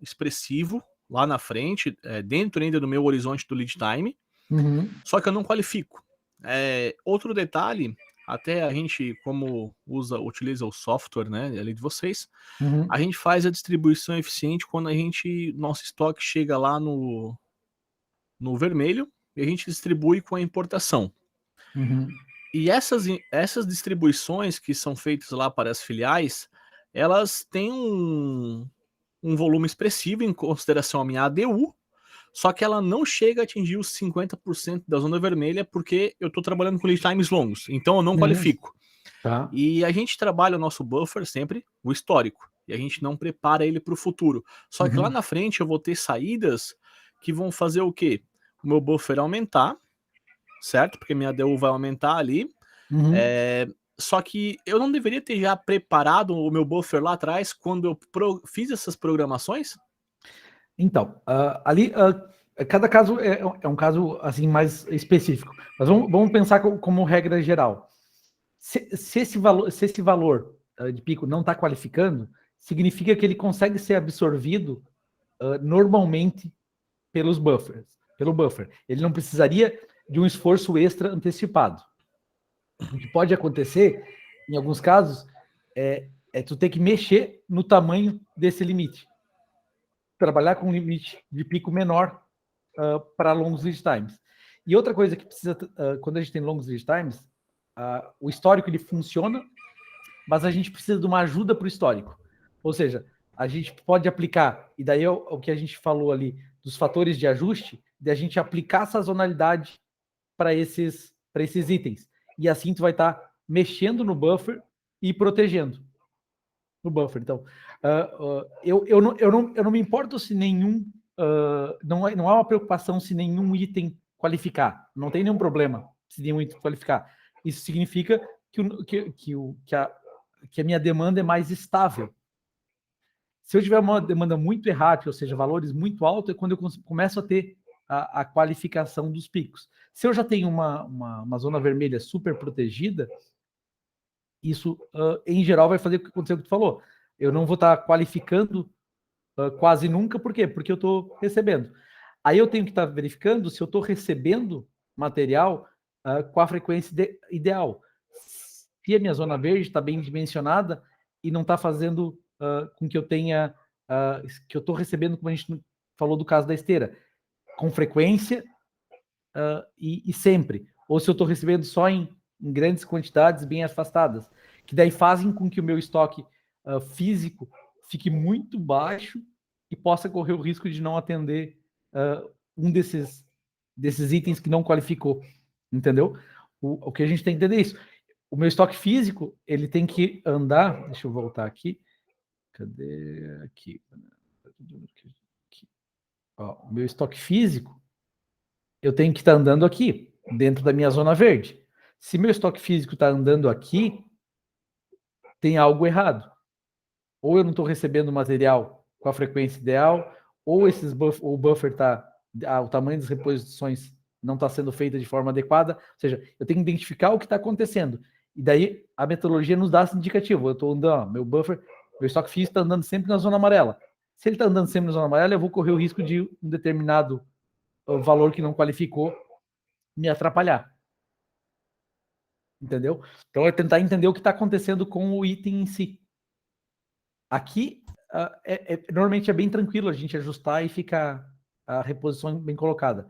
expressivo lá na frente, dentro ainda do meu horizonte do lead time, só que eu não qualifico. Outro detalhe, até a gente, como utiliza o software, né, ali de vocês, a gente faz a distribuição eficiente quando nosso estoque chega lá no vermelho e a gente distribui com a importação. E essas distribuições que são feitas lá para as filiais, elas têm um volume expressivo em consideração à minha ADU, só que ela não chega a atingir os 50% da zona vermelha porque eu estou trabalhando com lead times longos, então eu não qualifico. Tá. E a gente trabalha o nosso buffer sempre, o histórico, e a gente não prepara ele para o futuro. Só que lá na frente eu vou ter saídas que vão fazer o quê? O meu buffer aumentar, certo? Porque minha ADU vai aumentar ali. Só que eu não deveria ter já preparado o meu buffer lá atrás quando eu fiz essas programações? Então, ali, cada caso é um caso assim mais específico. Mas vamos pensar como regra geral. Se esse valor de pico não está qualificando, significa que ele consegue ser absorvido normalmente pelo buffer. Ele não precisaria de um esforço extra antecipado. O que pode acontecer, em alguns casos, é tu ter que mexer no tamanho desse limite. Trabalhar com um limite de pico menor para longos lead times. E outra coisa que precisa, quando a gente tem longos lead times, o histórico ele funciona, mas a gente precisa de uma ajuda para o histórico. Ou seja, a gente pode aplicar, e daí é o que a gente falou ali, dos fatores de ajuste, de a gente aplicar sazonalidade para esses itens. E assim tu vai estar mexendo no buffer e protegendo no buffer. Então, eu não me importo se nenhum... não há uma preocupação se nenhum item qualificar. Não tem nenhum problema se nenhum item qualificar. Isso significa que a minha demanda é mais estável. Se eu tiver uma demanda muito errática, ou seja, valores muito altos, é quando eu começo a ter a qualificação dos picos. Se eu já tenho uma zona vermelha super protegida, isso, em geral, vai fazer o que aconteceu que tu falou. Eu não vou estar qualificando quase nunca, por quê? Porque eu estou recebendo. Aí eu tenho que estar verificando se eu estou recebendo material com a frequência ideal. Se a minha zona verde está bem dimensionada e não está fazendo com que eu tenha, que eu estou recebendo, como a gente falou do caso da esteira, com frequência e sempre. Ou se eu estou recebendo só em grandes quantidades bem afastadas, que daí fazem com que o meu estoque físico fique muito baixo e possa correr o risco de não atender um desses itens que não qualificou, entendeu? O que a gente tem que entender é isso. O meu estoque físico, ele tem que andar... Deixa eu voltar aqui. Cadê? Aqui. Ó, o meu estoque físico, eu tenho que estar andando aqui, dentro da minha zona verde. Se meu estoque físico está andando aqui, tem algo errado. Ou eu não estou recebendo material com a frequência ideal, ou o buffer o tamanho das reposições não está sendo feita de forma adequada. Ou seja, eu tenho que identificar o que está acontecendo. E daí a metodologia nos dá esse indicativo. Eu estou andando, meu estoque físico está andando sempre na zona amarela. Se ele está andando sempre na zona amarela, eu vou correr o risco de um determinado valor que não qualificou me atrapalhar. Entendeu? Então é tentar entender o que está acontecendo com o item em si. Aqui, normalmente é bem tranquilo a gente ajustar e ficar a reposição bem colocada.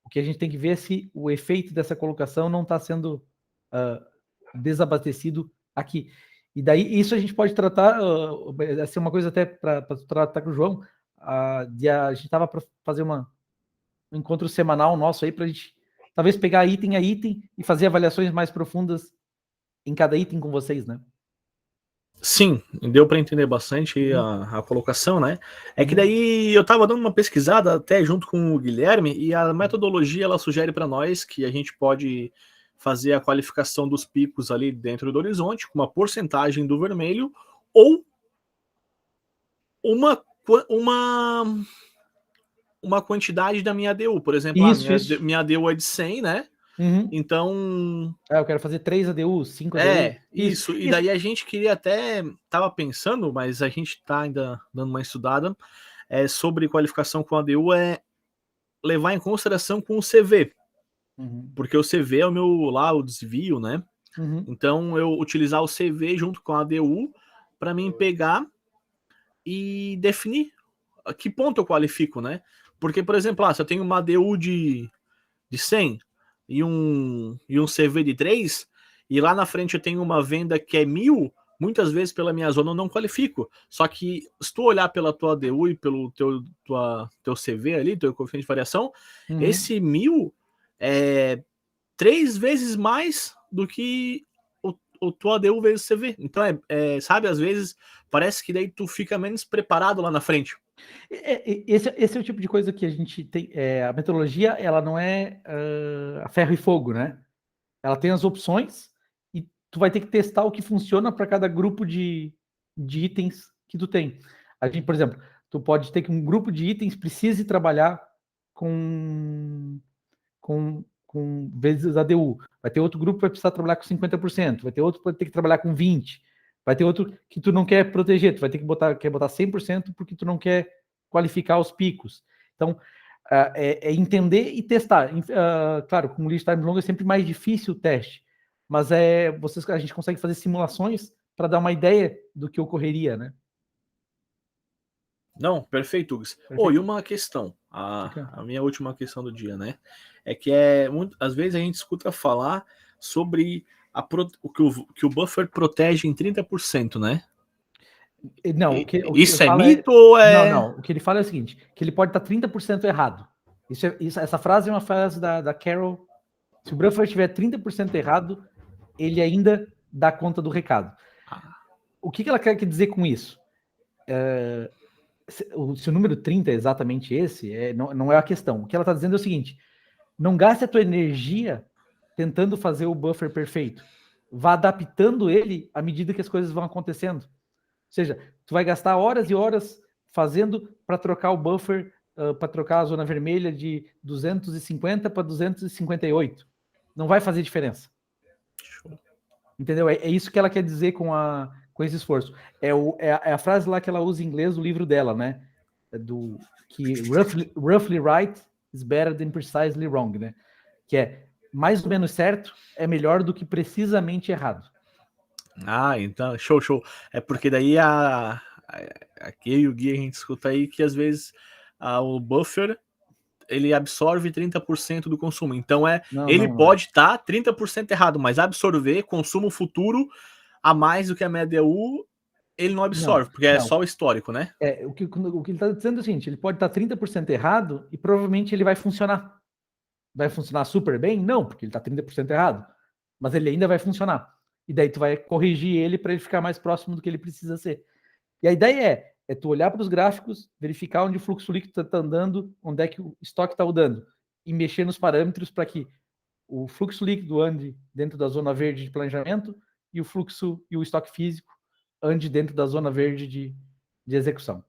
O que a gente tem que ver é se o efeito dessa colocação não está sendo desabastecido aqui. E daí, isso a gente pode tratar, essa é uma coisa até para tratar com o João, a gente estava para fazer um encontro semanal nosso aí, para a gente talvez pegar item a item e fazer avaliações mais profundas em cada item com vocês, né? Sim, deu para entender bastante a colocação, né? É que daí eu estava dando uma pesquisada até junto com o Guilherme e a metodologia ela sugere para nós que a gente pode fazer a qualificação dos picos ali dentro do horizonte com uma porcentagem do vermelho ou uma quantidade da minha ADU. Por exemplo, minha ADU é de 100, né? Então... eu quero fazer 3 ADUs, 5 ADUs. Isso. E daí a gente queria até... Tava pensando, mas a gente tá ainda dando uma estudada sobre qualificação com ADU, levar em consideração com o CV. Porque o CV é o desvio, né? Então, eu utilizar o CV junto com a ADU para mim pegar e definir a que ponto eu qualifico, né? Porque, por exemplo, se eu tenho uma ADU de 100 e um CV de 3, e lá na frente eu tenho uma venda que é 1000, muitas vezes pela minha zona eu não qualifico. Só que se tu olhar pela tua ADU e pelo teu CV ali, teu coeficiente de variação, esse 1000 é 3 vezes mais do que o tua ADU vezes CV. Então, sabe, às vezes parece que daí tu fica menos preparado lá na frente. Esse é o tipo de coisa que a gente tem. A metodologia, ela não é a ferro e fogo, né? Ela tem as opções e tu vai ter que testar o que funciona para cada grupo de itens que tu tem. A gente, por exemplo, tu pode ter que um grupo de itens precise trabalhar com vezes ADU. Vai ter outro grupo que vai precisar trabalhar com 50%, vai ter outro que vai ter que trabalhar com 20%, vai ter outro que tu não quer proteger, tu vai ter que botar 100% porque tu não quer qualificar os picos. Então, é entender e testar. Claro, com lead time longo é sempre mais difícil o teste, mas a gente consegue fazer simulações para dar uma ideia do que ocorreria, né? Não, perfeito, Hugo. E uma questão, a minha última questão do dia, né? É que às vezes a gente escuta falar sobre que o buffer protege em 30%, né? Não, isso é mito ou é... Não, o que ele fala é o seguinte, que ele pode estar 30% errado. Essa frase é uma frase da Carol. Se o buffer estiver 30% errado, ele ainda dá conta do recado. O que ela quer dizer com isso? Se o número 30 é exatamente esse, não é a questão. O que ela está dizendo é o seguinte, não gaste a tua energia tentando fazer o buffer perfeito. Vá adaptando ele à medida que as coisas vão acontecendo. Ou seja, tu vai gastar horas e horas fazendo para trocar o buffer, para trocar a zona vermelha de 250 para 258. Não vai fazer diferença. Entendeu? É isso que ela quer dizer com esse esforço. É a frase lá que ela usa em inglês do livro dela, né? Que roughly right is better than precisely wrong, né? Que é mais ou menos certo é melhor do que precisamente errado. Então, show. É porque daí aqui e o Gui a gente escuta aí que às vezes o buffer ele absorve 30% do consumo. Então ele pode estar 30% errado, mas absorver consumo futuro a mais do que a média U, ele não absorve, porque é só o histórico, né? O que ele está dizendo é o seguinte, ele pode estar 30% errado e provavelmente ele vai funcionar. Vai funcionar super bem? Não, porque ele está 30% errado. Mas ele ainda vai funcionar. E daí tu vai corrigir ele para ele ficar mais próximo do que ele precisa ser. E a ideia é tu olhar para os gráficos, verificar onde o fluxo líquido está andando, onde é que o estoque está andando, e mexer nos parâmetros para que o fluxo líquido ande dentro da zona verde de planejamento e o fluxo e o estoque físico ande dentro da zona verde de execução.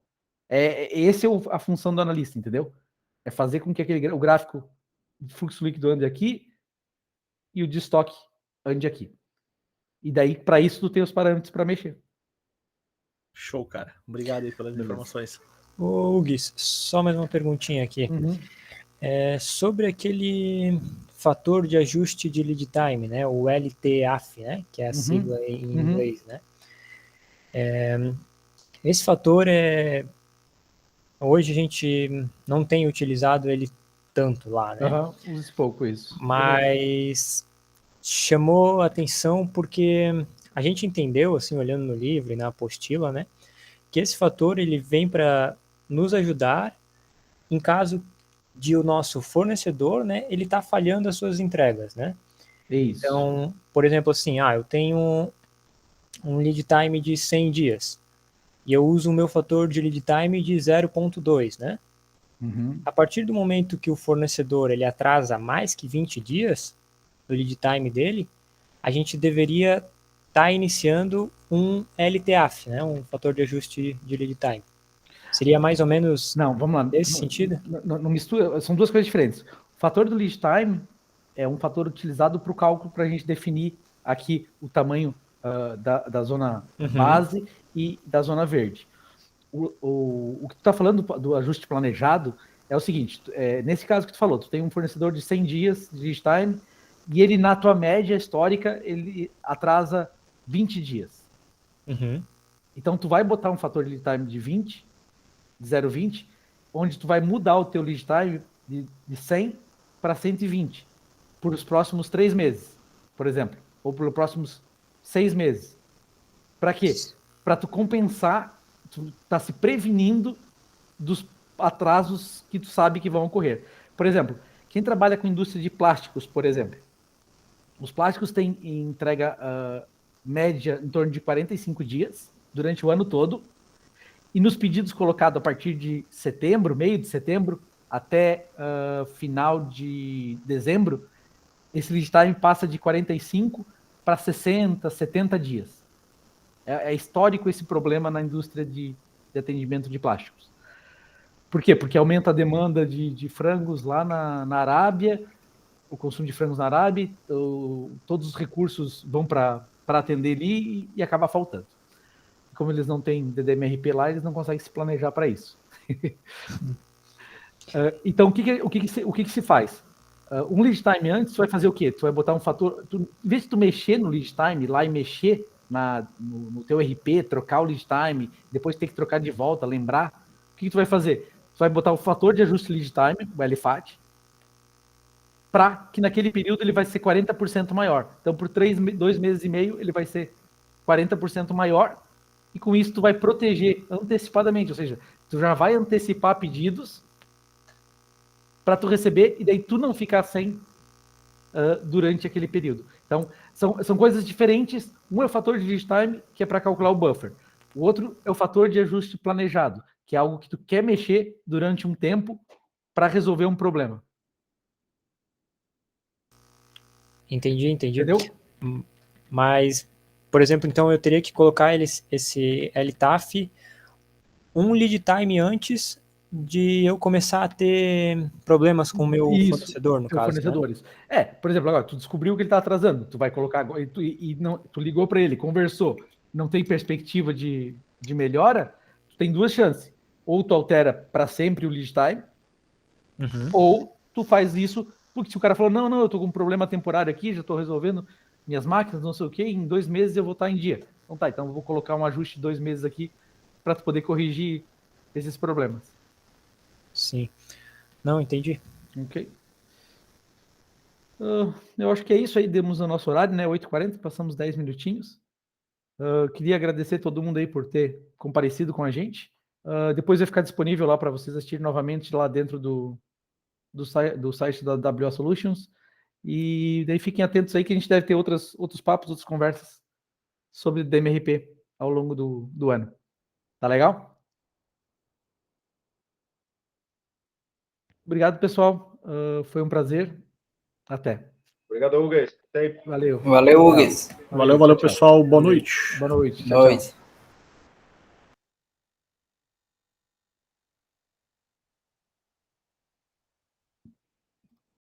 Esse é a função do analista, entendeu? É fazer com que o gráfico de fluxo líquido ande aqui e o de estoque ande aqui. E daí, para isso, tu tem os parâmetros para mexer. Show, cara. Obrigado aí pelas informações. Ô, Gui, só mais uma perguntinha aqui. Sobre aquele fator de ajuste de lead time, né? O LTAF, né? Que é a sigla em inglês, né? Esse fator hoje a gente não tem utilizado ele tanto lá, né? Usa pouco isso. Mas chamou a atenção porque a gente entendeu, assim, olhando no livro e na apostila, né? Que esse fator ele vem para nos ajudar em caso de o nosso fornecedor, né? Ele tá falhando as suas entregas, né? Isso. Então, por exemplo, assim, eu tenho um lead time de 100 dias e eu uso o meu fator de lead time de 0,2, né? A partir do momento que o fornecedor ele atrasa mais que 20 dias do lead time dele, a gente deveria estar iniciando um LTAF, né? Um fator de ajuste de lead time. Seria mais ou menos vamos lá. Nesse sentido? Não mistura, são duas coisas diferentes. O fator do lead time é um fator utilizado para o cálculo para a gente definir aqui o tamanho da zona base e da zona verde. O que tu está falando do ajuste planejado é o seguinte, nesse caso que tu falou, tu tem um fornecedor de 100 dias de lead time e ele, na tua média histórica, ele atrasa 20 dias. Então, tu vai botar um fator de lead time de 20, de 0,20, onde tu vai mudar o teu lead time de 100 para 120 por os próximos 3 meses, por exemplo, ou pelos próximos 6 meses. Para quê? Para tu compensar, tu tá se prevenindo dos atrasos que tu sabe que vão ocorrer. Por exemplo, quem trabalha com indústria de plásticos, por exemplo, os plásticos têm entrega média em torno de 45 dias durante o ano todo, e nos pedidos colocados a partir de setembro, meio de setembro, até final de dezembro, esse lead time passa de 45 para 60, 70 dias. É histórico esse problema na indústria de atendimento de plásticos. Por quê? Porque aumenta a demanda de frangos lá na Arábia, o consumo de frangos na Arábia, todos os recursos vão para atender ali e acaba faltando. Como eles não têm DDMRP lá, eles não conseguem se planejar para isso. Então, o que se faz? Um lead time antes, tu vai fazer o quê? Tu vai botar um fator... em vez de tu mexer no lead time, lá e mexer no teu RP, trocar o lead time, depois ter que trocar de volta, lembrar, o que tu vai fazer? Tu vai botar o fator de ajuste lead time, o LFAT, para que naquele período ele vai ser 40% maior. Então, por 2 meses e meio, ele vai ser 40% maior, e com isso tu vai proteger antecipadamente, ou seja, tu já vai antecipar pedidos para tu receber e daí tu não ficar sem durante aquele período. Então, são coisas diferentes. Um é o fator de lead time, que é para calcular o buffer. O outro é o fator de ajuste planejado, que é algo que tu quer mexer durante um tempo para resolver um problema. Entendi. Entendeu? Mas, por exemplo, então eu teria que colocar esse LTAF um lead time antes de eu começar a ter problemas com o meu fornecedor, no caso, fornecedores. Né? Por exemplo, agora, tu descobriu que ele está atrasando, tu vai colocar agora, tu ligou para ele, conversou, não tem perspectiva de melhora, tu tem 2 chances. Ou tu altera para sempre o lead time, ou tu faz isso, porque se o cara falou, não, eu estou com um problema temporário aqui, já estou resolvendo minhas máquinas, não sei o quê, em 2 meses eu vou estar em dia. Então eu vou colocar um ajuste de 2 meses aqui para tu poder corrigir esses problemas. Sim. Não, entendi. Ok. Eu acho que é isso aí, demos o nosso horário, né? 8h40, passamos 10 minutinhos. Queria agradecer todo mundo aí por ter comparecido com a gente. Depois vai ficar disponível lá para vocês assistirem novamente lá dentro do site da WO Solutions. E daí fiquem atentos aí que a gente deve ter outros papos, outras conversas sobre DMRP ao longo do ano. Tá legal? Obrigado, pessoal. Foi um prazer. Até. Obrigado, Hugues. Valeu. Valeu, Hugues. Valeu, tchau, tchau. pessoal. Boa Valeu. noite. Boa noite. Tchau, Boa noite. tchau.